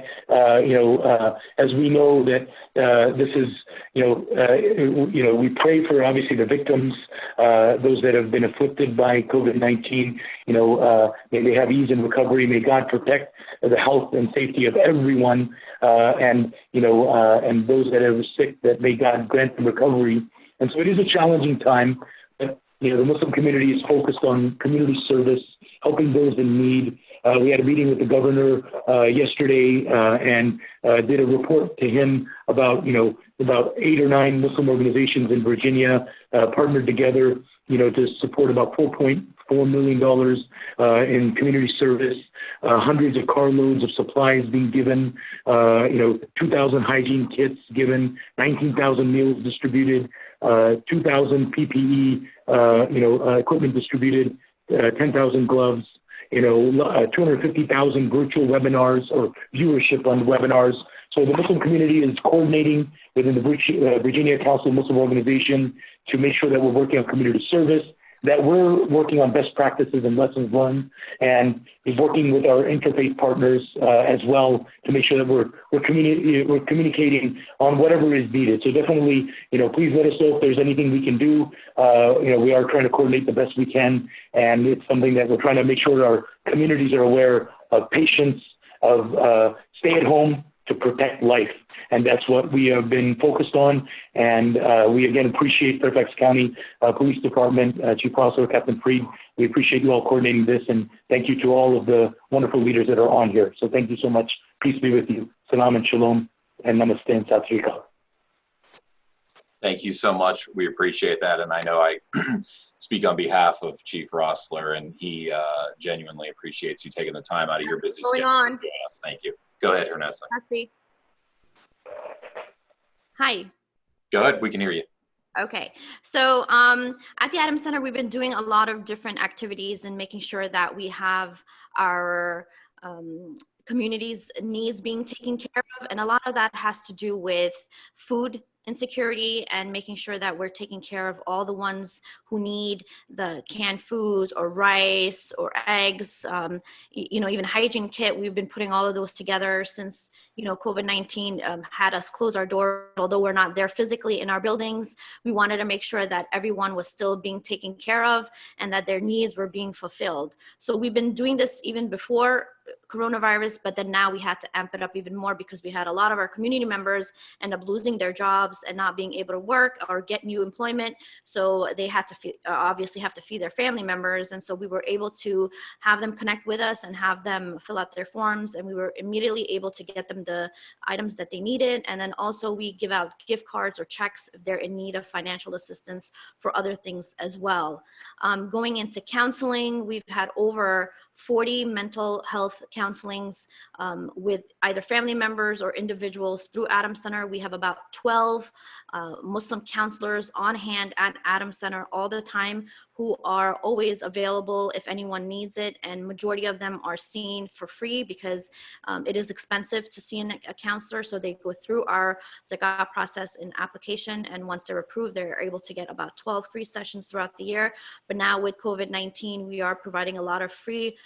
H: as we know that this is, we pray for obviously the victims, those that have been afflicted by COVID-19, may they have ease and recovery. May God protect the health and safety of everyone, and those that are sick, that may God grant them recovery. And so it is a challenging time, but the Muslim community is focused on community service, helping those in need. We had a meeting with the governor yesterday and did a report to him about 8 or 9 Muslim organizations in Virginia partnered together, to support about $4.4 million in community service, hundreds of carloads of supplies being given, 2,000 hygiene kits given, 19,000 meals distributed, 2,000 PPE, equipment distributed, 10,000 gloves, 250,000 virtual webinars or viewership on webinars. So the Muslim community is coordinating within the Virginia Council of Muslim Organization to make sure that we're working on community service, that we're working on best practices and lessons learned, and is working with our interfaith partners as well to make sure that we're communicating on whatever is needed. So definitely, please let us know if there's anything we can do. We are trying to coordinate the best we can, and it's something that we're trying to make sure our communities are aware of patience, of stay at home to protect life. And that's what we have been focused on. And we again appreciate Fairfax County Police Department, Chief Roessler, Captain Freed. We appreciate you all coordinating this, and thank you to all of the wonderful leaders that are on here. So thank you so much. Peace be with you. Salam and shalom, and namaste and sat sri akal.
A: Thank you so much. We appreciate that. And I know I speak on behalf of Chief Roessler, and he genuinely appreciates you taking the time out of your busy schedule to join us. Thank you. Go ahead, Ernesta.
I: Hi.
A: Go ahead. We can hear you.
I: Okay. So at the Adams Center, we've been doing a lot of different activities and making sure that we have our community's needs being taken care of. And a lot of that has to do with food insecurity and making sure that we're taking care of all the ones who need the canned foods or rice or eggs, even hygiene kit. We've been putting all of those together since, COVID-19 had us close our doors. Although we're not there physically in our buildings, we wanted to make sure that everyone was still being taken care of and that their needs were being fulfilled. So we've been doing this even before coronavirus, but then now we had to amp it up even more because we had a lot of our community members end up losing their jobs and not being able to work or get new employment. So they had to obviously have to feed their family members. And so we were able to have them connect with us and have them fill out their forms. And we were immediately able to get them the items that they needed. And then also we give out gift cards or checks if they're in need of financial assistance for other things as well. Going into counseling, we've had over 40 mental health counselings with either family members or individuals through Adams Center. We have about 12 Muslim counselors on hand at Adams Center all the time who are always available if anyone needs it. And majority of them are seen for free because it is expensive to see a counselor. So they go through our Zakat process in application. And once they're approved, they're able to get about 12 free sessions throughout the year. But now with COVID-19, we are providing a lot of free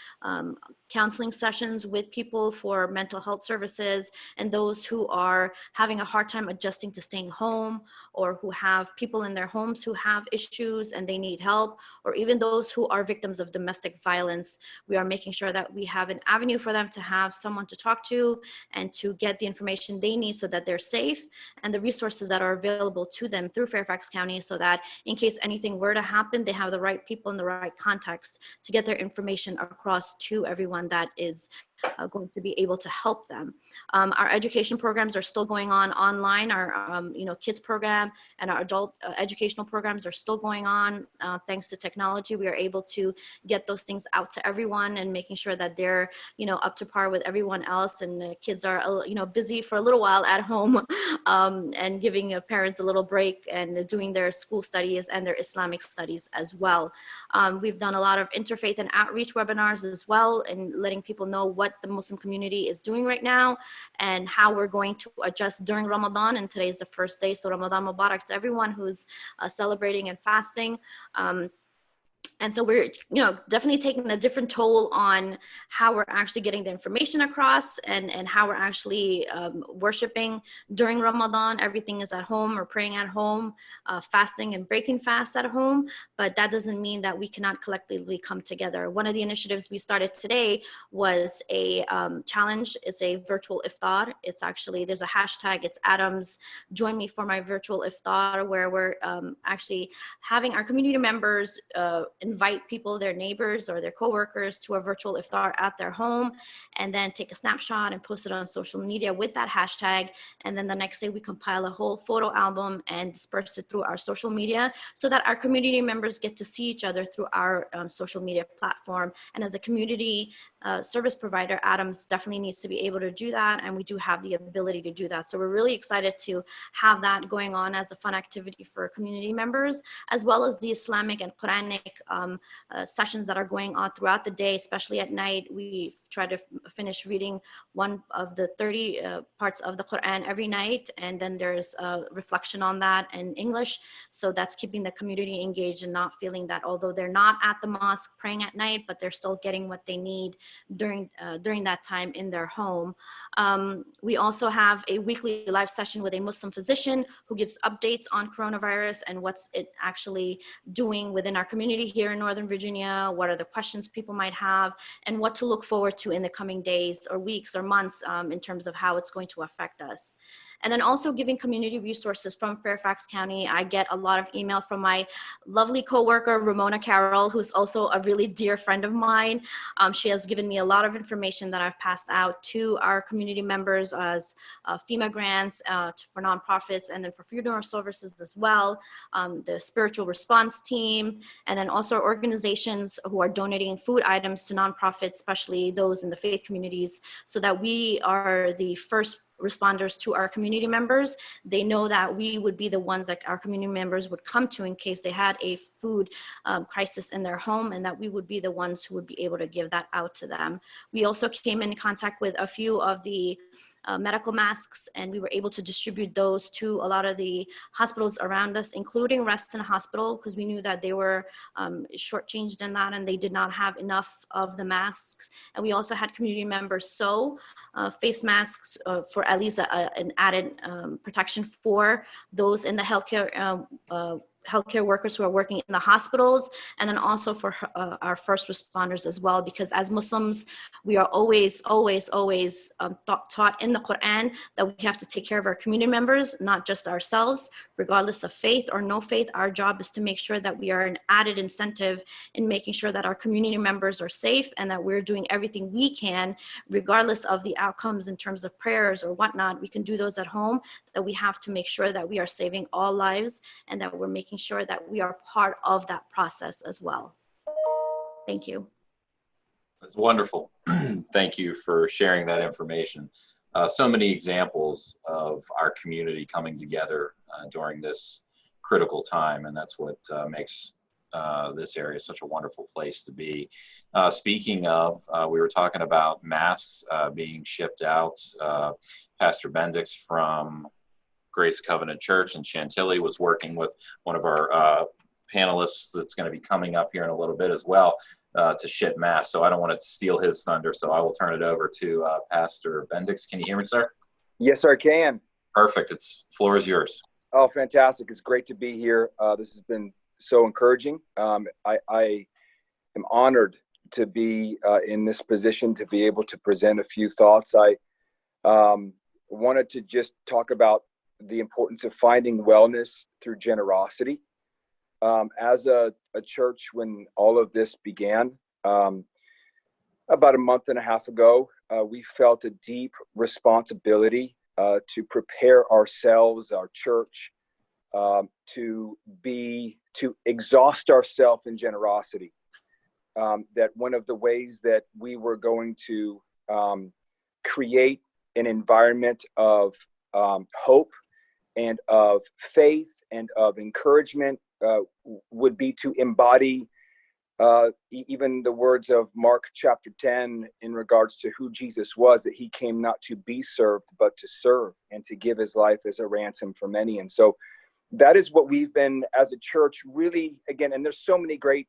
I: counseling sessions with people for mental health services and those who are having a hard time adjusting to staying home, or who have people in their homes who have issues and they need help, or even those who are victims of domestic violence. We are making sure that we have an avenue for them to have someone to talk to and to get the information they need so that they're safe, and the resources that are available to them through Fairfax County so that in case anything were to happen, they have the right people in the right context to get their information across to everyone that is going to be able to help them. Our education programs are still going on online. Our kids program and our adult educational programs are still going on. Thanks to technology, we are able to get those things out to everyone and making sure that they're up to par with everyone else. And the kids are busy for a little while at home and giving parents a little break and doing their school studies and their Islamic studies as well. We've done a lot of interfaith and outreach webinars as well, and letting people know what the Muslim community is doing right now and how we're going to adjust during Ramadan. And today is the first day, so Ramadan Mubarak to everyone who's celebrating and fasting. And so we're, definitely taking a different toll on how we're actually getting the information across and how we're actually worshiping during Ramadan. Everything is at home or praying at home, fasting and breaking fast at home. But that doesn't mean that we cannot collectively come together. One of the initiatives we started today was a challenge. It's a virtual iftar. It's actually, there's a hashtag, it's Adams Join Me for My Virtual Iftar, where we're actually having our community members invite people, their neighbors or their coworkers, to a virtual iftar at their home, and then take a snapshot and post it on social media with that hashtag. And then the next day we compile a whole photo album and disperse it through our social media so that our community members get to see each other through our social media platform. And as a community service provider, Adams definitely needs to be able to do that, and we do have the ability to do that. So we're really excited to have that going on as a fun activity for community members, as well as the Islamic and Quranic sessions that are going on throughout the day, especially at night. We try to finish reading one of the 30 parts of the Quran every night, and then there's a reflection on that in English. So that's keeping the community engaged and not feeling that although they're not at the mosque praying at night, but they're still getting what they need during that time in their home. We also have a weekly live session with a Muslim physician who gives updates on coronavirus and what's it actually doing within our community here in Northern Virginia, what are the questions people might have, and what to look forward to in the coming days or weeks or months in terms of how it's going to affect us. And then also giving community resources from Fairfax County. I get a lot of email from my lovely coworker, Ramona Carroll, who's also a really dear friend of mine. She has given me a lot of information that I've passed out to our community members as FEMA grants for nonprofits, and then for funeral services as well, the spiritual response team, and then also organizations who are donating food items to nonprofits, especially those in the faith communities, so that we are the first responders to our community members. They know that we would be the ones that our community members would come to in case they had a food crisis in their home, and that we would be the ones who would be able to give that out to them. We also came in contact with a few of the medical masks, and we were able to distribute those to a lot of the hospitals around us, including Reston Hospital, because we knew that they were shortchanged in that and they did not have enough of the masks. And we also had community members sew face masks for at least an added protection for those in the healthcare workers who are working in the hospitals, and then also for our first responders as well, because as Muslims, we are always taught in the Quran that we have to take care of our community members, not just ourselves, regardless of faith or no faith. Our job is to make sure that we are an added incentive in making sure that our community members are safe and that we're doing everything we can, regardless of the outcomes in terms of prayers or whatnot. We can do those at home, that we have to make sure that we are saving all lives and that we're making sure that we are part of that process as well. Thank you.
A: That's wonderful. Thank you for sharing that information. So many examples of our community coming together during this critical time, and that's what makes this area such a wonderful place to be. Speaking of, we were talking about masks being shipped out. Pastor Bendix from Grace Covenant Church in Chantilly was working with one of our panelists that's going to be coming up here in a little bit as well to ship masks. So I don't want to steal his thunder, so I will turn it over to Pastor Bendix. Can you hear me, sir?
J: Yes, sir, I can.
A: Perfect. Floor is yours.
J: Oh, fantastic. It's great to be here. This has been so encouraging. I am honored to be in this position to be able to present a few thoughts. I wanted to just talk about the importance of finding wellness through generosity. As a church, when all of this began, about a month and a half ago, we felt a deep responsibility to prepare ourselves, our church, to exhaust ourselves in generosity. That one of the ways that we were going to create an environment of hope and of faith and of encouragement would be to embody even the words of Mark chapter 10 in regards to who Jesus was, that he came not to be served, but to serve and to give his life as a ransom for many. And so that is what we've been as a church really, again, and there's so many great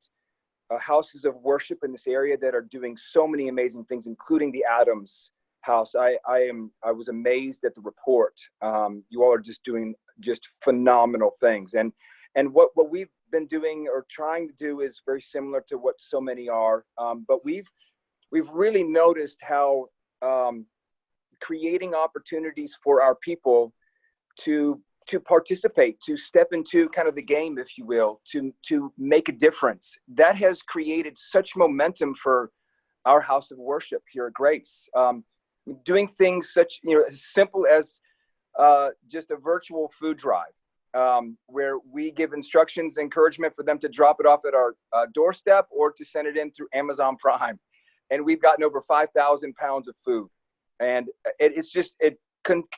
J: houses of worship in this area that are doing so many amazing things, including the Adams House. I was amazed at the report. You all are just doing just phenomenal things, and what we've been doing or trying to do is very similar to what so many are. But we've really noticed how creating opportunities for our people to participate, to step into kind of the game, if you will, to make a difference. That has created such momentum for our house of worship here at Grace. Doing things such, as simple as just a virtual food drive, where we give instructions, encouragement for them to drop it off at our doorstep or to send it in through Amazon Prime. And we've gotten over 5,000 pounds of food. And it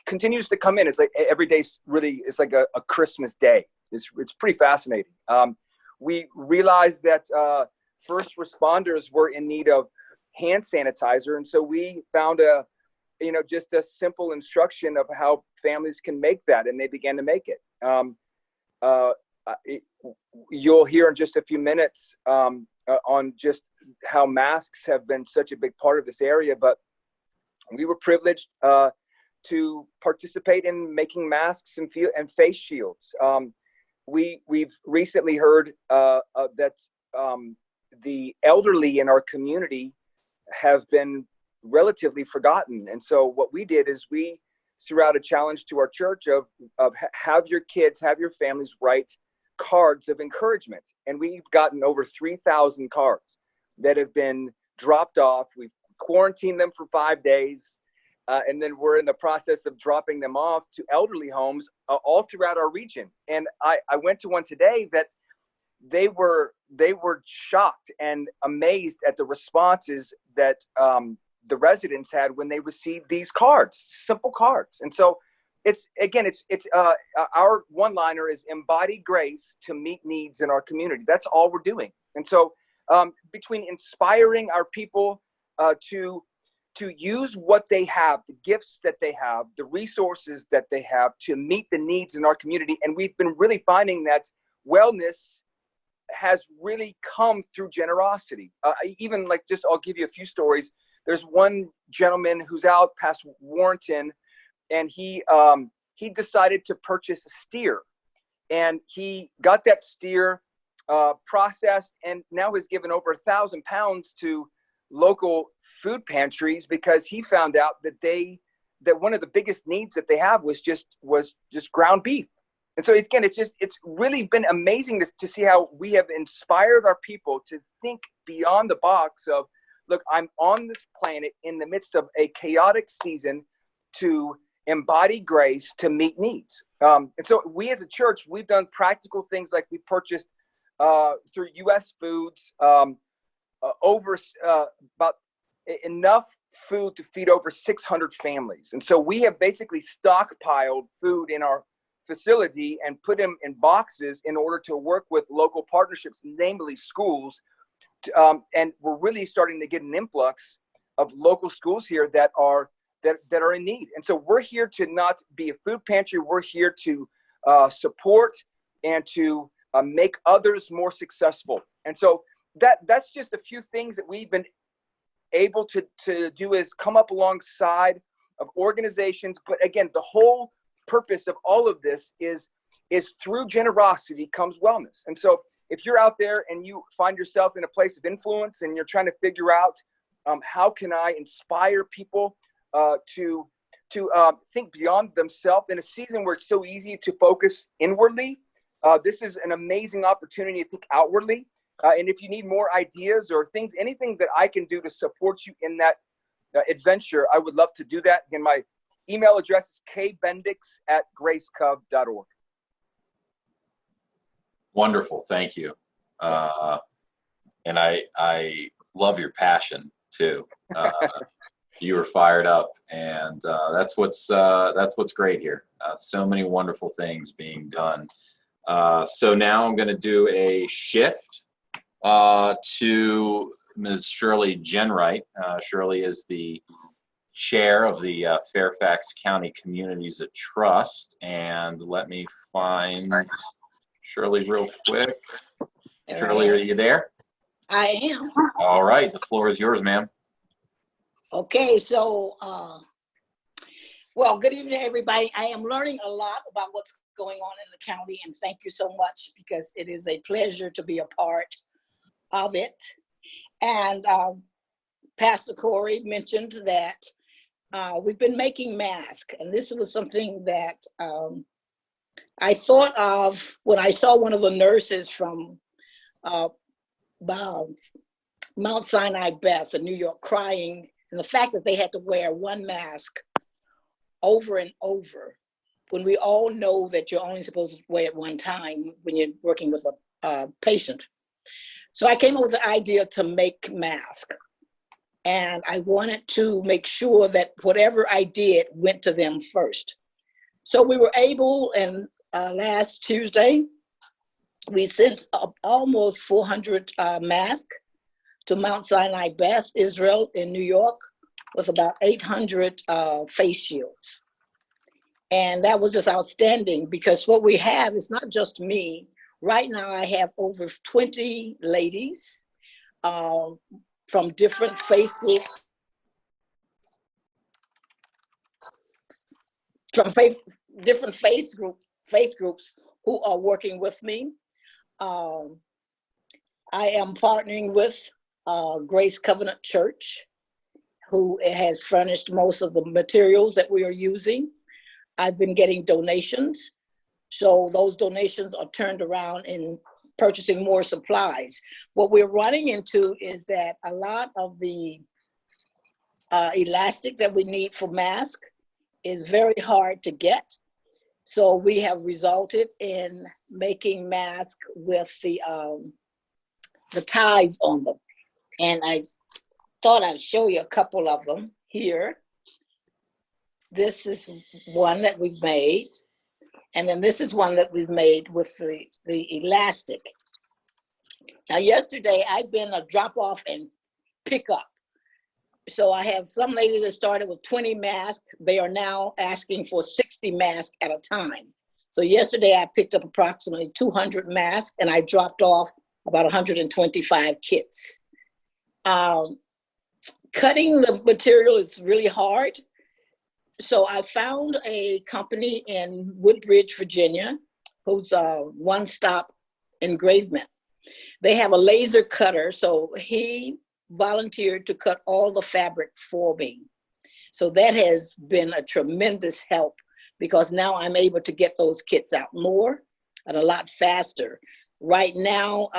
J: continues to come in. It's like every day really is like a Christmas day. It's pretty fascinating. We realized that first responders were in need of hand sanitizer, and so we found just a simple instruction of how families can make that, and they began to make it. You'll hear in just a few minutes on just how masks have been such a big part of this area, but we were privileged to participate in making masks and face shields. We've recently heard that the elderly in our community have been relatively forgotten. And so what we did is we threw out a challenge to our church of have your kids, have your families write cards of encouragement. And we've gotten over 3,000 cards that have been dropped off. We've quarantined them for 5 days. And then we're in the process of dropping them off to elderly homes all throughout our region. And I went to one today that they were shocked and amazed at the responses that the residents had when they received these cards, simple cards. And so it's our one-liner is embody grace to meet needs in our community. That's all we're doing. And so between inspiring our people to use what they have, the gifts that they have, the resources that they have to meet the needs in our community. And we've been really finding that wellness has really come through generosity. Even like I'll give you a few stories. There's one gentleman who's out past Warrenton, and he decided to purchase a steer. And he got that steer processed and now has given over 1,000 pounds to local food pantries because he found out that one of the biggest needs that they have was just ground beef. And so again, it's really been amazing to see how we have inspired our people to think beyond the box of, look, I'm on this planet in the midst of a chaotic season to embody grace to meet needs. And so we as a church, we've done practical things like we purchased through U.S. Foods about enough food to feed over 600 families. And so we have basically stockpiled food in our facility and put them in boxes in order to work with local partnerships, namely schools. And we're really starting to get an influx of local schools here that are in need. And so we're here to not be a food pantry. We're here to support and to make others more successful. And so that's just a few things that we've been able to do is come up alongside of organizations. But again, the whole purpose of all of this is through generosity comes wellness. And so if you're out there and you find yourself in a place of influence and you're trying to figure out how can I inspire people to think beyond themselves in a season where it's so easy to focus inwardly, this is an amazing opportunity to think outwardly. And if you need more ideas or things, anything that I can do to support you in that adventure, I would love to do that. Again, my email address is kbendix@gracecov.org.
A: Wonderful. Thank you. And I love your passion too. You were fired up, and that's what's great here. So many wonderful things being done. So now I'm going to do a shift to Ms. Shirley Jenwright. Shirley is the chair of the Fairfax County Communities at Trust. And let me find Shirley real quick. Shirley, are you there?
K: I am.
A: All right, the floor is yours, ma'am.
K: Okay, so, well, good evening, everybody. I am learning a lot about what's going on in the county, and thank you so much because it is a pleasure to be a part of it. And Pastor Corey mentioned that we've been making masks, and this was something that I thought of when I saw one of the nurses from Mount Sinai Beth in New York crying, and the fact that they had to wear one mask over and over when we all know that you're only supposed to wear it one time when you're working with a patient. So I came up with the idea to make masks. And I wanted to make sure that whatever I did went to them first. So we were able, and last Tuesday, we sent almost 400 masks to Mount Sinai Beth, Israel in New York, with about 800 face shields. And that was just outstanding because what we have is not just me. Right now I have over 20 ladies from different faith groups, different faith groups who are working with me. I am partnering with Grace Covenant Church, who has furnished most of the materials that we are using. I've been getting donations, so those donations are turned around in purchasing more supplies. What we're running into is that a lot of the elastic that we need for masks is very hard to get. So we have resulted in making masks with the ties on them. And I thought I'd show you a couple of them here. This is one that we've made. And then this is one that we've made with the elastic. Now, yesterday I've been a drop off and pick up. So I have some ladies that started with 20 masks. They are now asking for 60 masks at a time. So yesterday I picked up approximately 200 masks and I dropped off about 125 kits. Cutting the material is really hard. So I found a company in Woodbridge, Virginia, who's a one-stop engravement. They have a laser cutter, so he volunteered to cut all the fabric for me. So that has been a tremendous help because now I'm able to get those kits out more and a lot faster. Right now,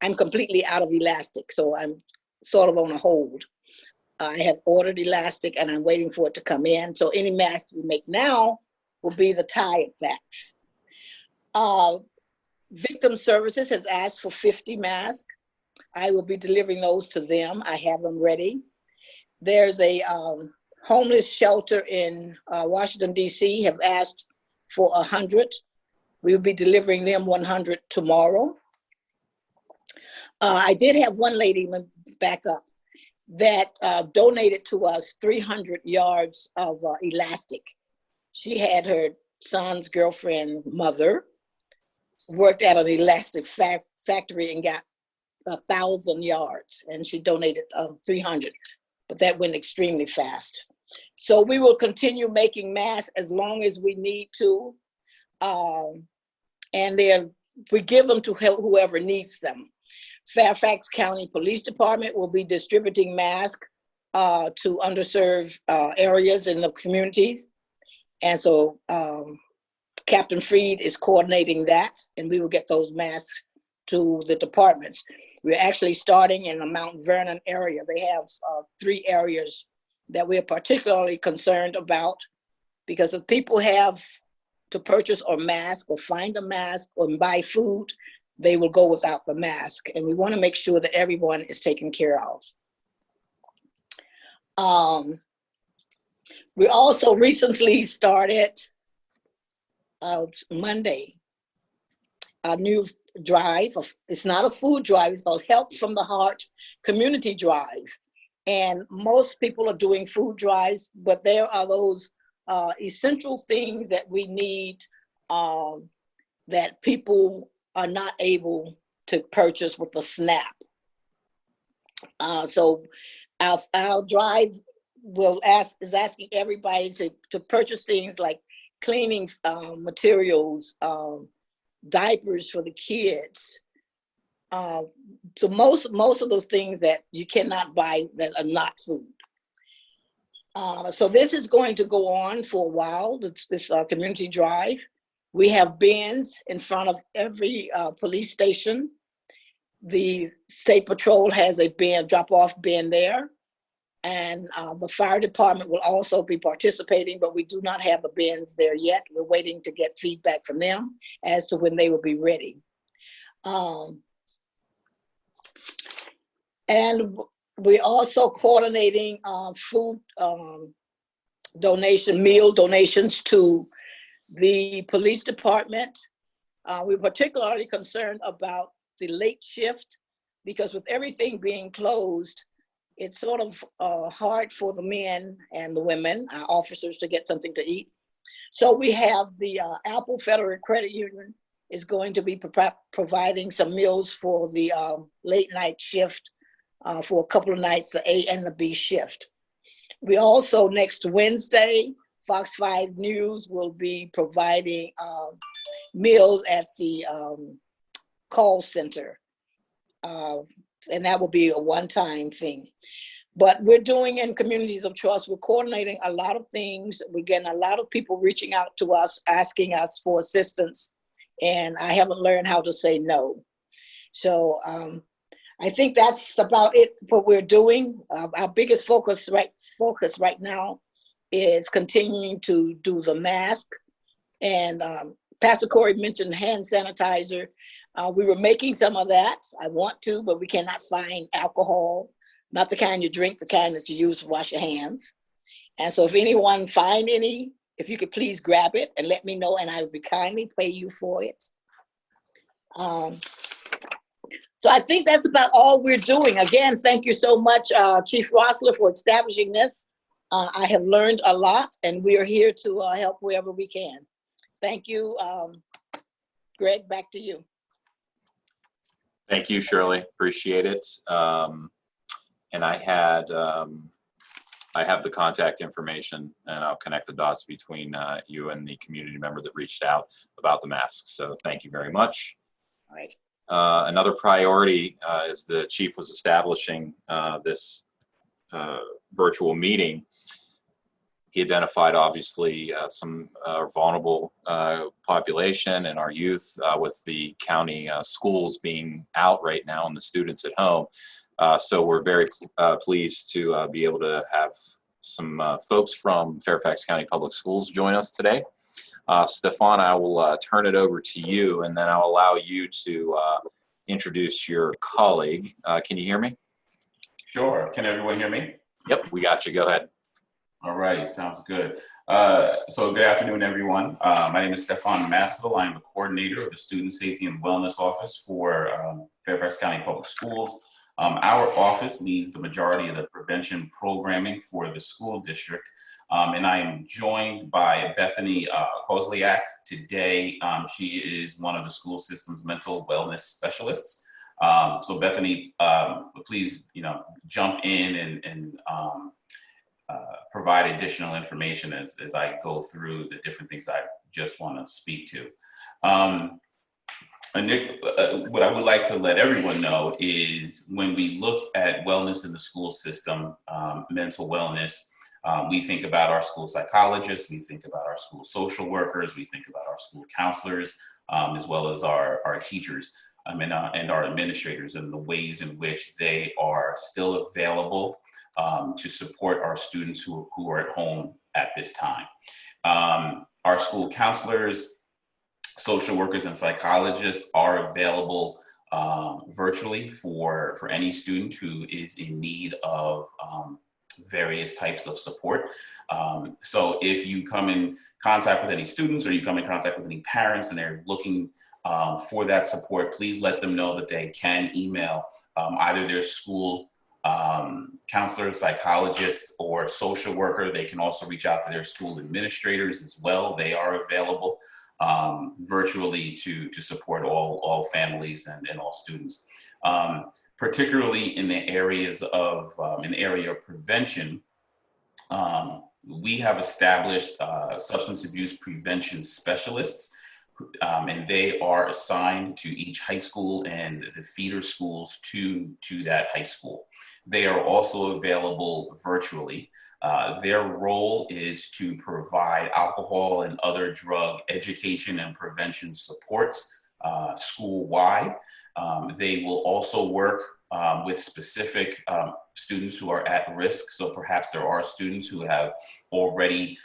K: I'm completely out of elastic, so I'm sort of on a hold. I have ordered elastic and I'm waiting for it to come in. So any mask we make now will be the tie attached. Victim Services has asked for 50 masks. I will be delivering those to them. I have them ready. There's a homeless shelter in Washington, D.C. have asked for 100. We will be delivering them 100 tomorrow. I did have one lady, back up, that donated to us 300 yards of elastic. She had her son's girlfriend mother, worked at an elastic factory and got 1,000 yards, and she donated 300, but that went extremely fast. So we will continue making masks as long as we need to, and we give them to whoever needs them. Fairfax County Police Department will be distributing masks to underserved areas in the communities. And so Captain Freed is coordinating that, and we will get those masks to the departments. We're actually starting in the Mount Vernon area. They have 3 areas that we're particularly concerned about because if people have to purchase a mask or find a mask or buy food, they will go without the mask. And we want to make sure that everyone is taken care of. We also recently started Monday a new drive. It's not a food drive, it's called Help from the Heart Community Drive. And most people are doing food drives, but there are those essential things that we need that people are not able to purchase with the SNAP. So our drive is asking everybody to purchase things like cleaning materials, diapers for the kids. So most of those things that you cannot buy that are not food. So this is going to go on for a while, this community drive. We have bins in front of every police station. The State Patrol has a bin, drop-off bin there. And the fire department will also be participating, but we do not have the bins there yet. We're waiting to get feedback from them as to when they will be ready. And we're also coordinating food meal donations to the police department. We're particularly concerned about the late shift because with everything being closed, it's sort of hard for the men and the women, our officers, to get something to eat. So we have the Apple Federal Credit Union is going to be providing some meals for the late night shift for a couple of nights, the A and the B shift. We also, next Wednesday, Fox 5 News will be providing meals at the call center. And that will be a one-time thing. But we're doing in Communities of Trust, we're coordinating a lot of things. We're getting a lot of people reaching out to us, asking us for assistance. And I haven't learned how to say no. So I think that's about it, what we're doing. Our biggest focus right now is continuing to do the mask. And Pastor Corey mentioned hand sanitizer. We were making some of that. I want to, but we cannot find alcohol, not the kind you drink, the kind that you use to wash your hands. And so if anyone find any, if you could please grab it and let me know, and I would kindly pay you for it. So I think that's about all we're doing. Again, thank you so much, Chief Roessler, for establishing this. I have learned a lot, and we are here to help wherever we can. Thank you. Greg, back to you.
A: Thank you, Shirley. Appreciate it. And I have the contact information, and I'll connect the dots between you and the community member that reached out about the masks. So thank you very much.
K: All right.
A: Another priority as the chief was establishing this virtual meeting, he identified obviously some vulnerable population and our youth with the county schools being out right now and the students at home. So we're very pleased to be able to have some folks from Fairfax County Public Schools join us today. Stefan, I will turn it over to you, and then I'll allow you to introduce your colleague. Can you hear me?
L: Sure. Can everyone hear me?
A: Yep, we got you. Go ahead.
L: All right, sounds good. So good afternoon, everyone. My name is Stefan Maskell. I am the coordinator of the Student Safety and Wellness Office for Fairfax County Public Schools. Our office leads the majority of the prevention programming for the school district. And I am joined by Bethany Kozliak today. She is one of the school system's mental wellness specialists. So Bethany, please, jump in and provide additional information as I go through the different things that I just want to speak to. What I would like to let everyone know is when we look at wellness in the school system, mental wellness, we think about our school psychologists, we think about our school social workers, we think about our school counselors, as well as our teachers and our administrators, and the ways in which they are still available to support our students who are at home at this time. Our school counselors, social workers, and psychologists are available virtually for any student who is in need of various types of support. So if you come in contact with any students or you come in contact with any parents and they're looking for that support, please let them know that they can email either their school counselor, psychologist, or social worker. They can also reach out to their school administrators as well. They are available virtually to support all families and all students. particularly in the areas of, in the area of prevention. We have established substance abuse prevention specialists, and they are assigned to each high school and the feeder schools to that high school. They are also available virtually. Their role is to provide alcohol and other drug education and prevention supports school-wide. They will also work with specific students who are at risk. So perhaps there are students who have already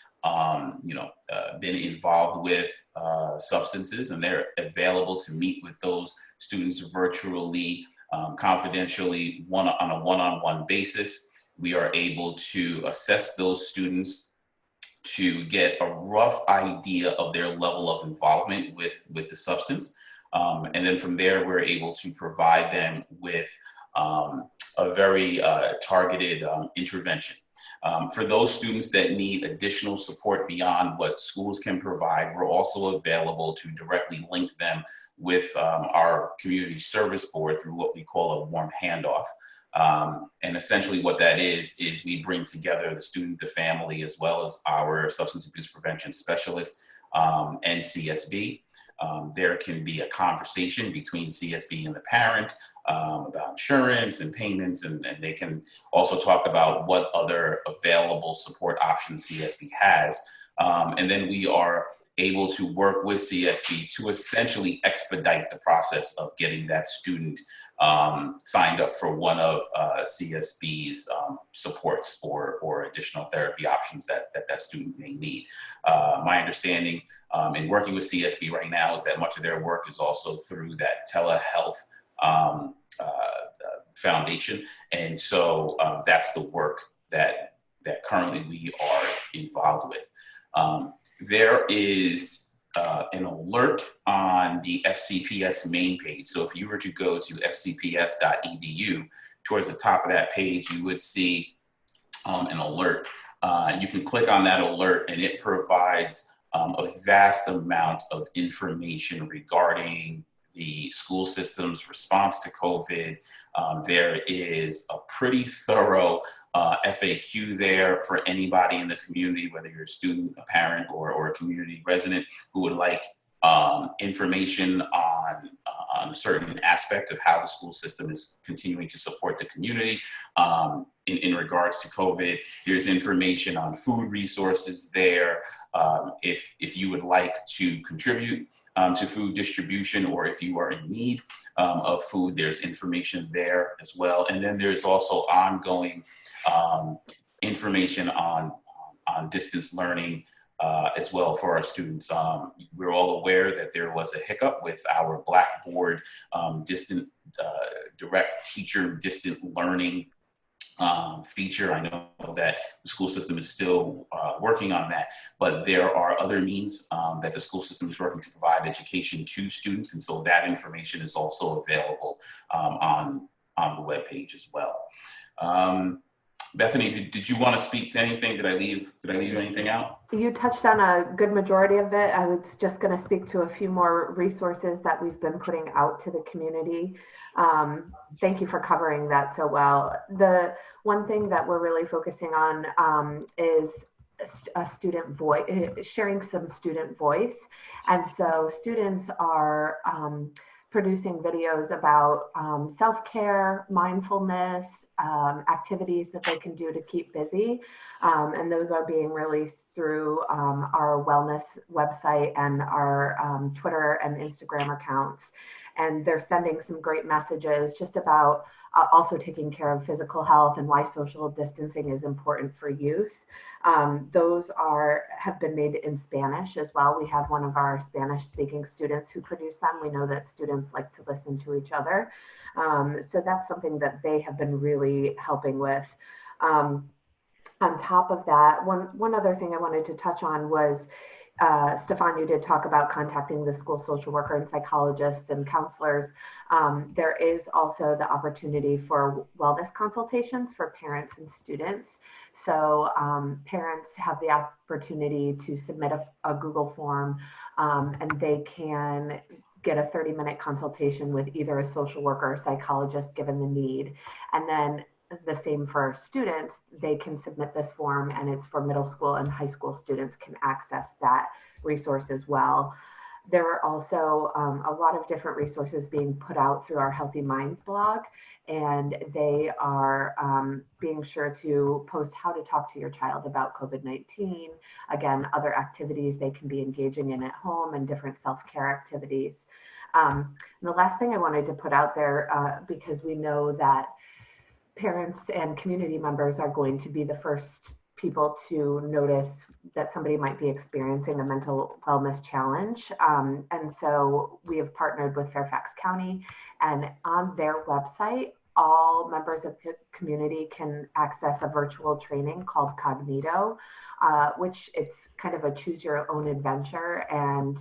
L: been involved with substances, and they're available to meet with those students virtually, confidentially, on a one-on-one basis. We are able to assess those students to get a rough idea of their level of involvement with the substance. And then from there, we're able to provide them with a very targeted intervention. For those students that need additional support beyond what schools can provide, we're also available to directly link them with our community service board through what we call a warm handoff. And essentially what that is we bring together the student, the family, as well as our substance abuse prevention specialist and CSB. There can be a conversation between CSB and the parent about insurance and payments, and they can also talk about what other available support options CSB has. And then we are able to work with CSB to essentially expedite the process of getting that student signed up for one of CSB's supports or additional therapy options that student may need. My understanding in working with CSB right now is that much of their work is also through that telehealth foundation. And so that's the work that currently we are involved with. There is an alert on the FCPS main page. So if you were to go to fcps.edu, towards the top of that page, you would see an alert. You can click on that alert and it provides a vast amount of information regarding the school system's response to COVID. There is a pretty thorough FAQ there for anybody in the community, whether you're a student, a parent, or a community resident who would like information on a certain aspect of how the school system is continuing to support the community in regards to COVID. There's information on food resources there. If you would like to contribute to food distribution, or if you are in need of food, there's information there as well. And then there's also ongoing information on distance learning as well for our students. We're all aware that there was a hiccup with our Blackboard direct teacher distant learning feature. I know that the school system is still working on that, but there are other means that the school system is working to provide education to students. And so that information is also available on the webpage as well. Bethany, did you want to speak to anything? Did I leave anything out?
M: You touched on a good majority of it. I was just going to speak to a few more resources that we've been putting out to the community. Thank you for covering that so well. The one thing that we're really focusing on is a student voice, sharing some student voice. And so students are producing videos about self-care, mindfulness, activities that they can do to keep busy. And those are being released through our wellness website and our Twitter and Instagram accounts. And they're sending some great messages just about also taking care of physical health and why social distancing is important for youth. Those have been made in Spanish as well. We have one of our Spanish speaking students who produce them. We know that students like to listen to each other. So that's something that they have been really helping with. On top of that, one other thing I wanted to touch on was, Stefan, you did talk about contacting the school social worker and psychologists and counselors. There is also the opportunity for wellness consultations for parents and students. So parents have the opportunity to submit a Google form, and they can get a 30-minute consultation with either a social worker or psychologist given the need. And then the same for students, they can submit this form, and it's for middle school and high school students can access that resource as well. There are also a lot of different resources being put out through our Healthy Minds blog, and they are being sure to post how to talk to your child about COVID-19, again, other activities they can be engaging in at home, and different self-care activities. And the last thing I wanted to put out there, because we know that parents and community members are going to be the first people to notice that somebody might be experiencing a mental wellness challenge. And so we have partnered with Fairfax County, and on their website, all members of the community can access a virtual training called Cognito, which it's kind of a choose your own adventure, and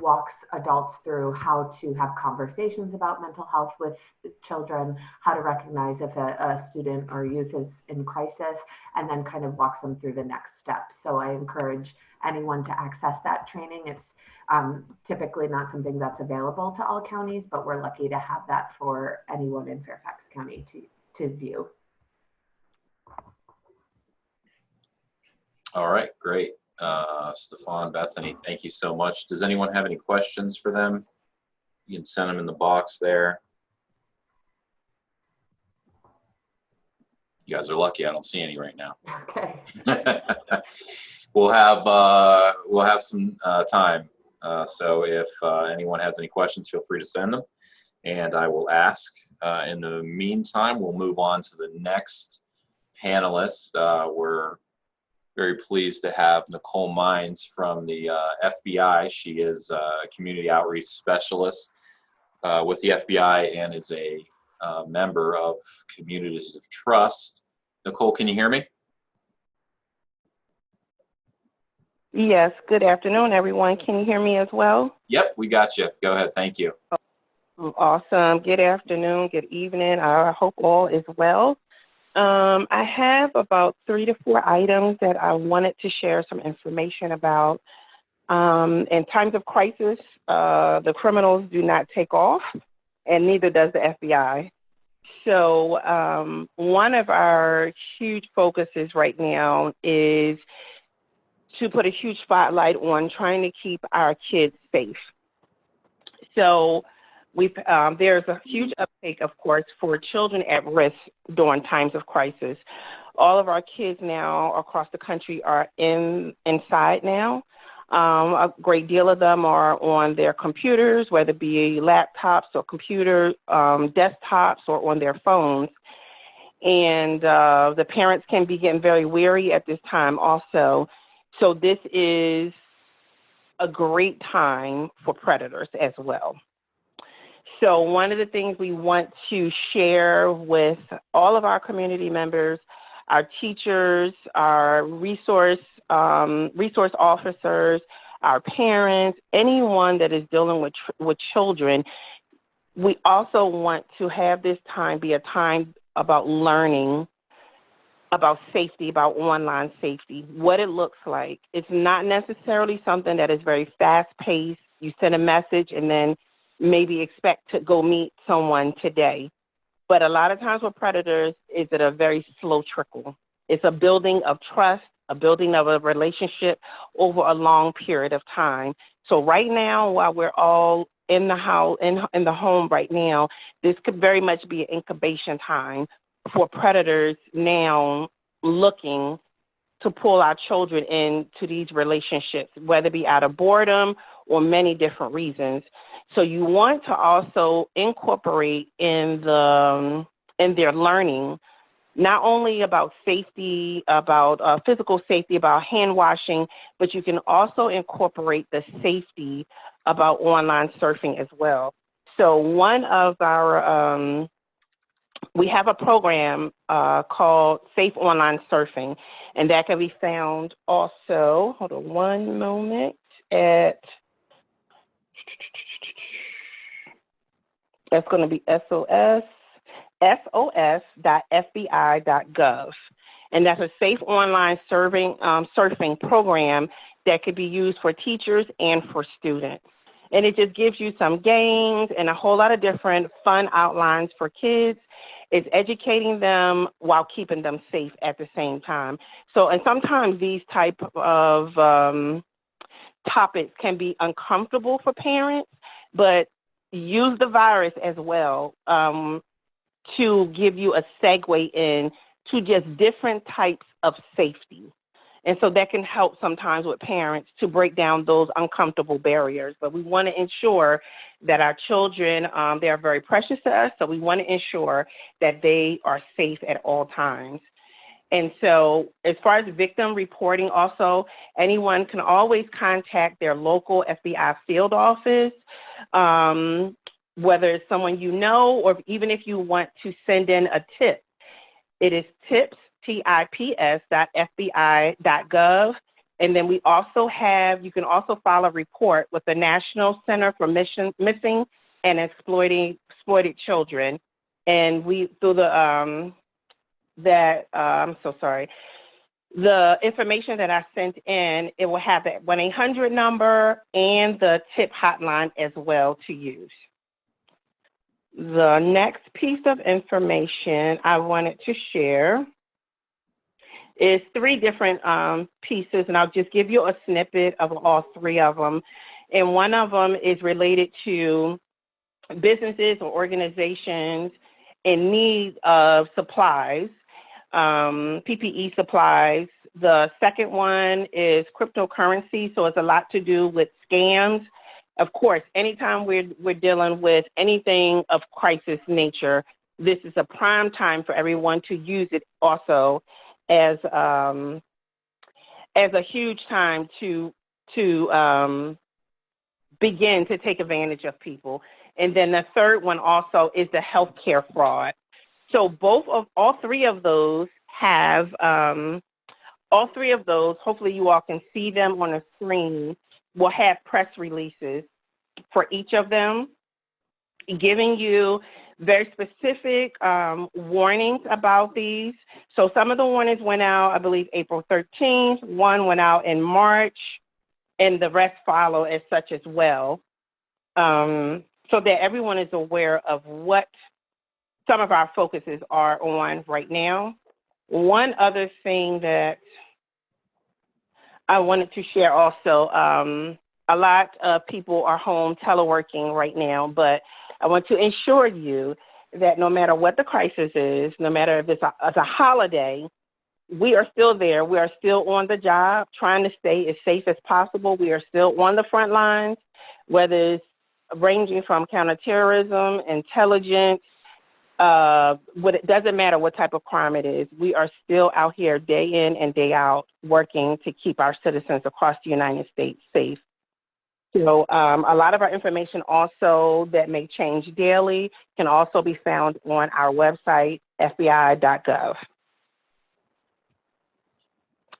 M: walks adults through how to have conversations about mental health with children, how to recognize if a student or youth is in crisis, and then kind of walks them through the next steps. So I encourage anyone to access that training. It's typically not something that's available to all counties, but we're lucky to have that for anyone in Fairfax County to view.
A: All right, great. Stefan, Bethany, thank you so much. Does anyone have any questions for them? You can send them in the box there. You guys are lucky. I don't see any right now.
M: Okay.
A: We'll have some time. So if anyone has any questions, feel free to send them, and I will ask. In the meantime, we'll move on to the next panelist. We're very pleased to have Nicole Mines from the FBI. She is a community outreach specialist with the FBI and is a member of Communities of Trust. Nicole, can you hear me?
N: Yes, good afternoon, everyone. Can you hear me as well?
A: Yep, we got you. Go ahead, thank you.
N: Awesome. Good afternoon, good evening. I hope all is well. I have about 3 to 4 items that I wanted to share some information about. In times of crisis, the criminals do not take off, and neither does the FBI. So one of our huge focuses right now is to put a huge spotlight on trying to keep our kids safe. So there's a huge uptake, of course, for children at risk during times of crisis. All of our kids now across the country are inside now. A great deal of them are on their computers, whether it be laptops or computer desktops or on their phones. And the parents can be getting very weary at this time also. So this is a great time for predators as well. So one of the things we want to share with all of our community members, our teachers, our resource officers, our parents, anyone that is dealing with children, we also want to have this time be a time about learning about safety, about online safety, what it looks like. It's not necessarily something that is very fast-paced. You send a message and then maybe expect to go meet someone today. But a lot of times with predators, is it a very slow trickle. It's a building of trust, a building of a relationship over a long period of time. So right now, while we're all in the house, in the home right now, this could very much be an incubation time for predators now looking to pull our children into these relationships, whether it be out of boredom or many different reasons. So you want to also incorporate in their learning not only about safety, about physical safety, about hand washing, but you can also incorporate the safety about online surfing as well. So one of our, we have a program called Safe Online Surfing, and that can be found also, hold on one moment, at, that's going to be sos.fbi.gov. And that's a safe online surfing program that could be used for teachers and for students. And it just gives you some games and a whole lot of different fun outlines for kids. It's educating them while keeping them safe at the same time. So, and sometimes these type of topics can be uncomfortable for parents, but use the virus as well to give you a segue in to just different types of safety. And so that can help sometimes with parents to break down those uncomfortable barriers. But we want to ensure that our children, they are very precious to us. So we want to ensure that they are safe at all times. And so as far as victim reporting also, anyone can always contact their local FBI field office, whether it's someone you know, or even if you want to send in a tip. It is tips, tips.fbi.gov. And then we also have, you can also file a report with the National Center for Missing and Exploited Children. And we, through the, I'm so sorry. The information that I sent in, it will have that 1-800 number and the tip hotline as well to use. The next piece of information I wanted to share is 3 different pieces, and I'll just give you a snippet of all 3 of them. And one of them is related to businesses or organizations in need of supplies, PPE supplies. The second one is cryptocurrency, so it's a lot to do with scams. Of course, anytime we're dealing with anything of crisis nature, this is a prime time for everyone to use it also as a huge time to begin to take advantage of people. And then the third one also is the healthcare fraud. So all three of those have, hopefully you all can see them on the screen, will have press releases for each of them, giving you very specific warnings about these. So some of the warnings went out, I believe, April 13th. One went out in March, and the rest follow as such as well, so that everyone is aware of what some of our focuses are on right now. One other thing that I wanted to share also, a lot of people are home teleworking right now, but I want to assure you that no matter what the crisis is, no matter if it's a holiday, we are still there. We are still on the job, trying to stay as safe as possible. We are still on the front lines, whether it's ranging from counterterrorism, intelligence, it doesn't matter what type of crime it is. We are still out here day in and day out working to keep our citizens across the United States safe. So a lot of our information also that may change daily can also be found on our website, fbi.gov.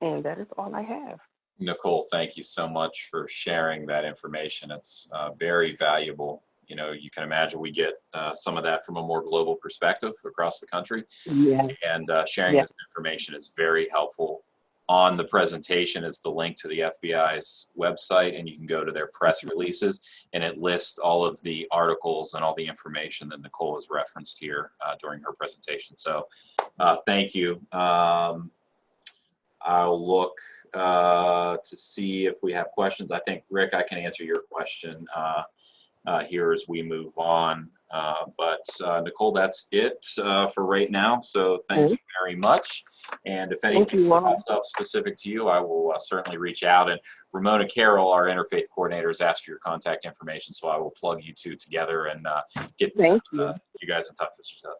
N: And that is all I have.
A: Nicole, thank you so much for sharing that information. It's very valuable. You know, you can imagine we get some of that from a more global perspective across the country.
N: Yeah.
A: And sharing this information is very helpful. On the presentation is the link to the FBI's website, and you can go to their press releases, and it lists all of the articles and all the information that Nicole has referenced here during her presentation. So thank you. I'll look to see if we have questions. I think, Rick, I can answer your question here as we move on. But Nicole, that's it for right now. So thank you very much. And if anything pops up specific to you, I will certainly reach out. And Ramona Carroll, our interfaith coordinator, has asked for your contact information, so I will plug you two together and get you guys in touch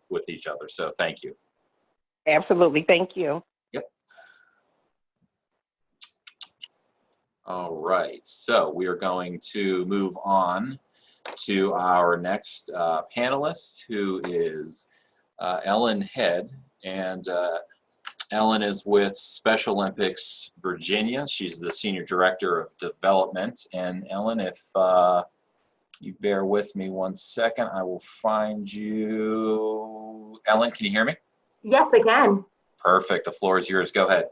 A: with each other. So thank you.
N: Absolutely. Thank you.
A: Yep. All right. So we are going to move on to our next panelist, who is Ellen Head. And Ellen is with Special Olympics Virginia. She's the Senior Director of Development. And Ellen, if you bear with me 1 second, I will find you. Ellen, can you hear me?
O: Yes, I can.
A: Perfect. The floor is yours. Go ahead.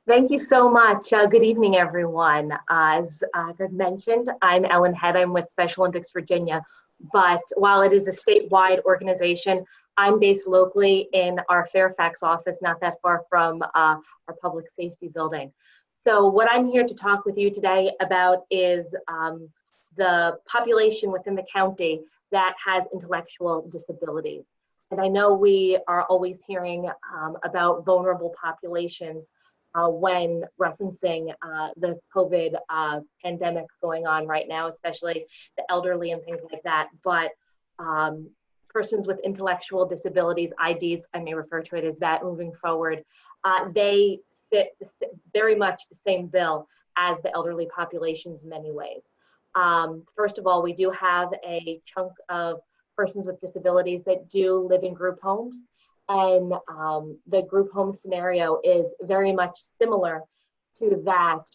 O: Thank you so much. Good evening, everyone. As Greg mentioned, I'm Ellen Head. I'm with Special Olympics Virginia. But while it is a statewide organization, I'm based locally in our Fairfax office, not that far from our public safety building. So what I'm here to talk with you today about is the population within the county that has intellectual disabilities. And I know we are always hearing about vulnerable populations when referencing the COVID pandemic going on right now, especially the elderly and things like that. But persons with intellectual disabilities, IDs, I may refer to it as that moving forward, they fit very much the same bill as the elderly populations in many ways. First of all, we do have a chunk of persons with disabilities that do live in group homes. And the group home scenario is very much similar to that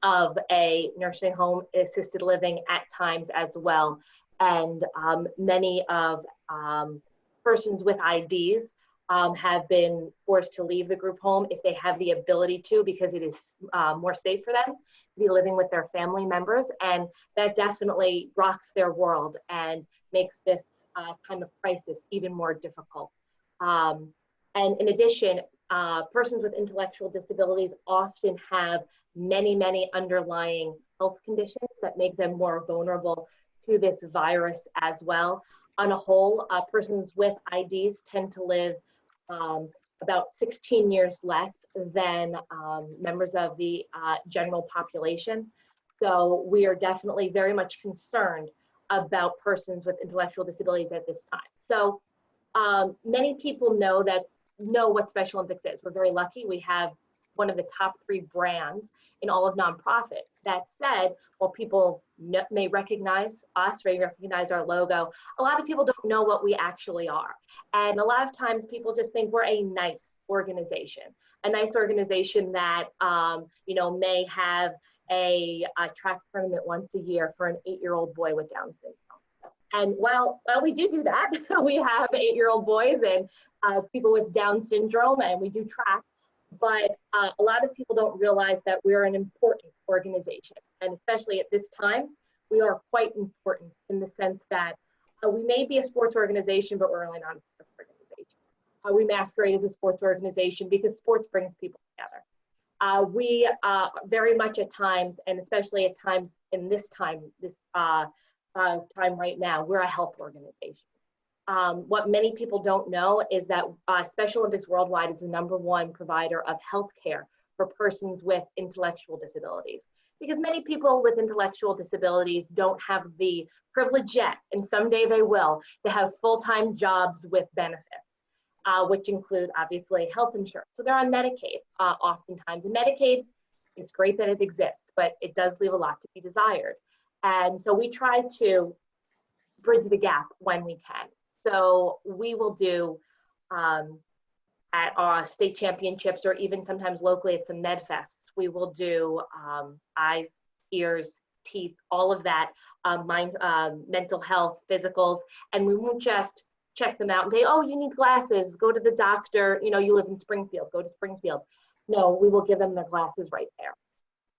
O: of a nursing home, assisted living at times as well. And many of persons with IDs have been forced to leave the group home if they have the ability to, because it is more safe for them to be living with their family members. And that definitely rocks their world and makes this time of crisis even more difficult. And in addition, persons with intellectual disabilities often have many underlying health conditions that make them more vulnerable to this virus as well. On a whole, persons with IDs tend to live about 16 years less than members of the general population. So we are definitely very much concerned about persons with intellectual disabilities at this time. So many people know what Special Olympics is. We're very lucky. We have one of the top 3 brands in all of nonprofit. That said, while people may recognize us, may recognize our logo, a lot of people don't know what we actually are. And a lot of times people just think we're a nice organization that may have a track tournament once a year for an 8-year-old boy with Down syndrome. And while we do that, we have 8-year-old boys and people with Down syndrome, and we do track. But a lot of people don't realize that we're an important organization. And especially at this time, we are quite important in the sense that we may be a sports organization, but we're really not a sports organization. We masquerade as a sports organization because sports brings people together. We very much at times, and especially at times in this time right now, we're a health organization. What many people don't know is that Special Olympics Worldwide is the #1 provider of healthcare for persons with intellectual disabilities. Because many people with intellectual disabilities don't have the privilege yet, and someday they will, to have full-time jobs with benefits, which include obviously health insurance. So they're on Medicaid oftentimes, and Medicaid is great that it exists, but it does leave a lot to be desired. And so we try to bridge the gap when we can. So we will do at our state championships, or even sometimes locally at some med fests, we will do eyes, ears, teeth, all of that, mental health, physicals, and we won't just check them out and say, oh, you need glasses, go to the doctor, you live in Springfield, go to Springfield. No, we will give them their glasses right there.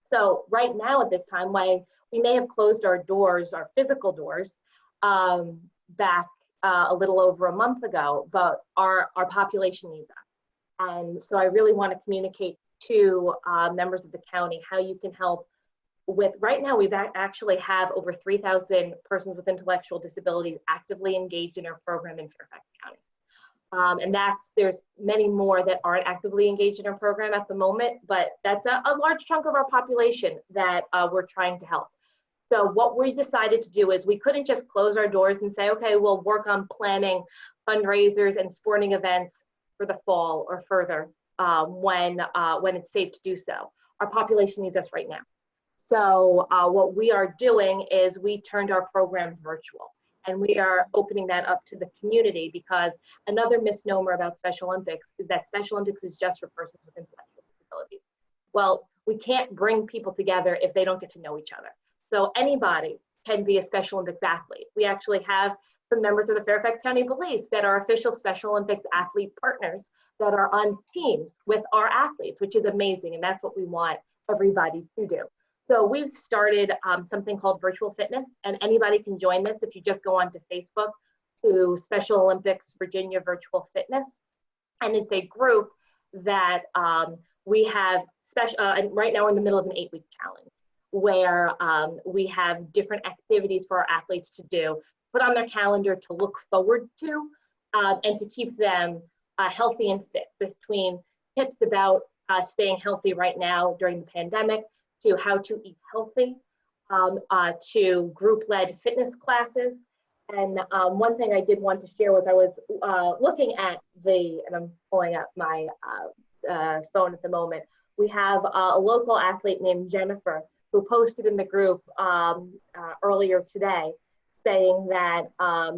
O: So right now at this time, we may have closed our doors, our physical doors, back a little over a month ago, but our population needs us. And so I really want to communicate to members of the county how you can help with, right now we've actually have over 3,000 persons with intellectual disabilities actively engaged in our program in Fairfax County. And there's many more that aren't actively engaged in our program at the moment, but that's a large chunk of our population that we're trying to help. So what we decided to do is we couldn't just close our doors and say, okay, we'll work on planning fundraisers and sporting events for the fall or further when it's safe to do so. Our population needs us right now. So what we are doing is we turned our programs virtual, and we are opening that up to the community, because another misnomer about Special Olympics is that Special Olympics is just for persons with intellectual disabilities. Well, we can't bring people together if they don't get to know each other. So anybody can be a Special Olympics athlete. We actually have from members of the Fairfax County Police that are official Special Olympics athlete partners that are on teams with our athletes, which is amazing. And that's what we want everybody to do. So we've started something called Virtual Fitness, and anybody can join this if you just go onto Facebook to Special Olympics Virginia Virtual Fitness. And it's a group that we have and right now we're in the middle of an 8-week challenge where we have different activities for our athletes to do, put on their calendar to look forward to, and to keep them healthy and fit, between tips about staying healthy right now during the pandemic, to how to eat healthy, to group-led fitness classes. And one thing I did want to share was I was looking at and I'm pulling up my phone at the moment. We have a local athlete named Jennifer who posted in the group earlier today saying that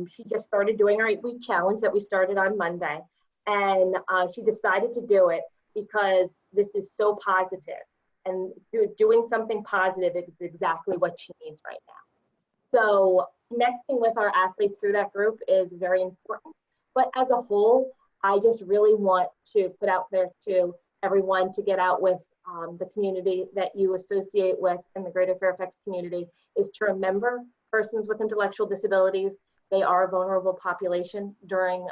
O: she just started doing our 8-week challenge that we started on Monday. And she decided to do it because this is so positive. And doing something positive is exactly what she needs right now. So connecting with our athletes through that group is very important. But as a whole, I just really want to put out there to everyone to get out with the community that you associate with in the greater Fairfax community, is to remember persons with intellectual disabilities. They are a vulnerable population during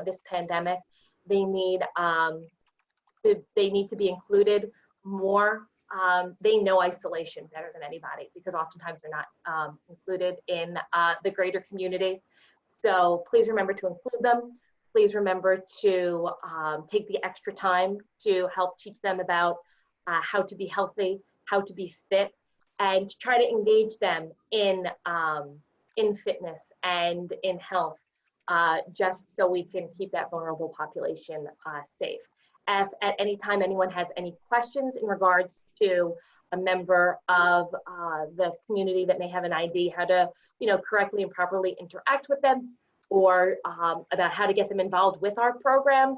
O: this pandemic. They need to be included more. They know isolation better than anybody because oftentimes they're not included in the greater community. So please remember to include them. Please remember to take the extra time to help teach them about how to be healthy, how to be fit, and to try to engage them in fitness and in health, just so we can keep that vulnerable population safe. If at any time anyone has any questions in regards to a member of the community that may have an ID, how to correctly and properly interact with them, or about how to get them involved with our programs,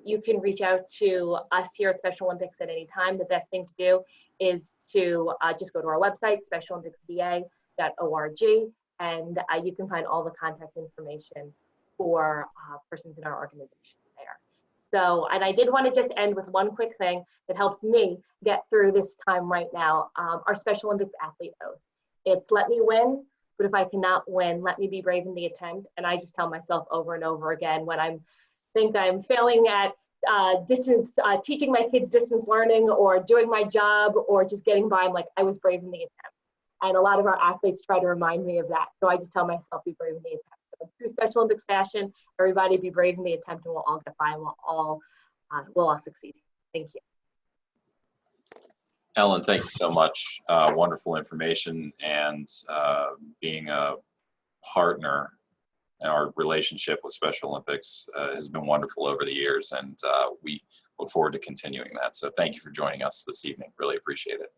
O: you can reach out to us here at Special Olympics at any time. The best thing to do is to just go to our website, specialolympicsva.org, and you can find all the contact information for persons in our organization there. So, and I did want to just end with one quick thing that helps me get through this time right now, our Special Olympics athlete oath. It's let me win, but if I cannot win, let me be brave in the attempt. And I just tell myself over and over again when I think I'm failing at teaching my kids distance learning or doing my job or just getting by, I'm like, I was brave in the attempt. And a lot of our athletes try to remind me of that. So I just tell myself, be brave in the attempt. So through Special Olympics fashion, everybody be brave in the attempt and we'll all get by and we'll all succeed. Thank you.
A: Ellen, thank you so much. Wonderful information, and being a partner in our relationship with Special Olympics has been wonderful over the years, and we look forward to continuing that. So thank you for joining us this evening. Really appreciate it.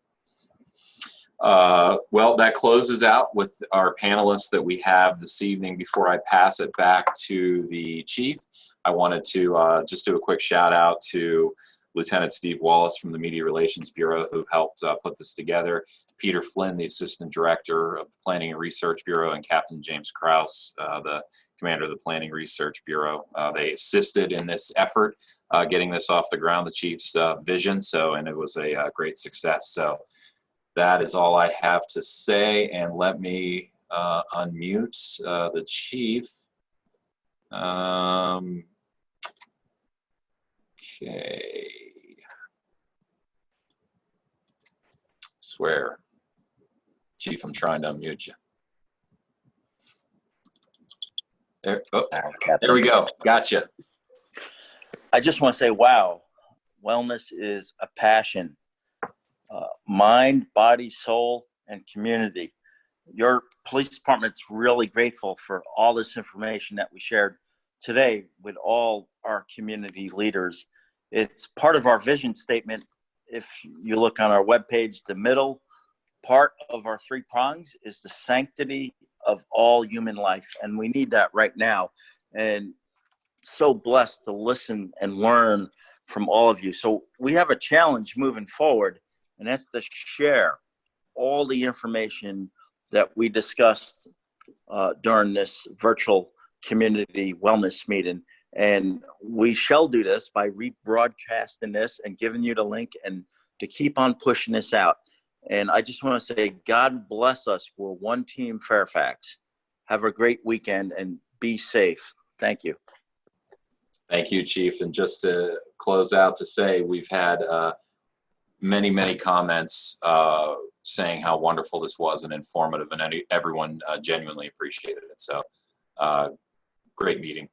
A: Well, that closes out with our panelists that we have this evening. Before I pass it back to the chief, I wanted to just do a quick shout out to Lieutenant Steve Wallace from the Media Relations Bureau, who helped put this together, Peter Flynn, the Assistant Director of the Planning and Research Bureau, and Captain James Krause, the Commander of the Planning Research Bureau. They assisted in this effort, getting this off the ground, the Chief's vision, and it was a great success. So that is all I have to say, and let me unmute the Chief. Okay. Swear. Chief, I'm trying to unmute you. There, there we go. Gotcha.
P: I just want to say, wow, wellness is a passion. Mind, body, soul, and community. Your police department's really grateful for all this information that we shared today with all our community leaders. It's part of our vision statement. If you look on our webpage, the middle part of our 3 prongs is the sanctity of all human life. And we need that right now. And so blessed to listen and learn from all of you. So we have a challenge moving forward, and that's to share all the information that we discussed during this virtual community wellness meeting. And we shall do this by rebroadcasting this and giving you the link and to keep on pushing this out. And I just want to say, God bless us. We're one team Fairfax. Have a great weekend and be safe. Thank you.
A: Thank you, Chief. And just to close out to say, we've had many comments saying how wonderful this was and informative, and everyone genuinely appreciated it. So great meeting.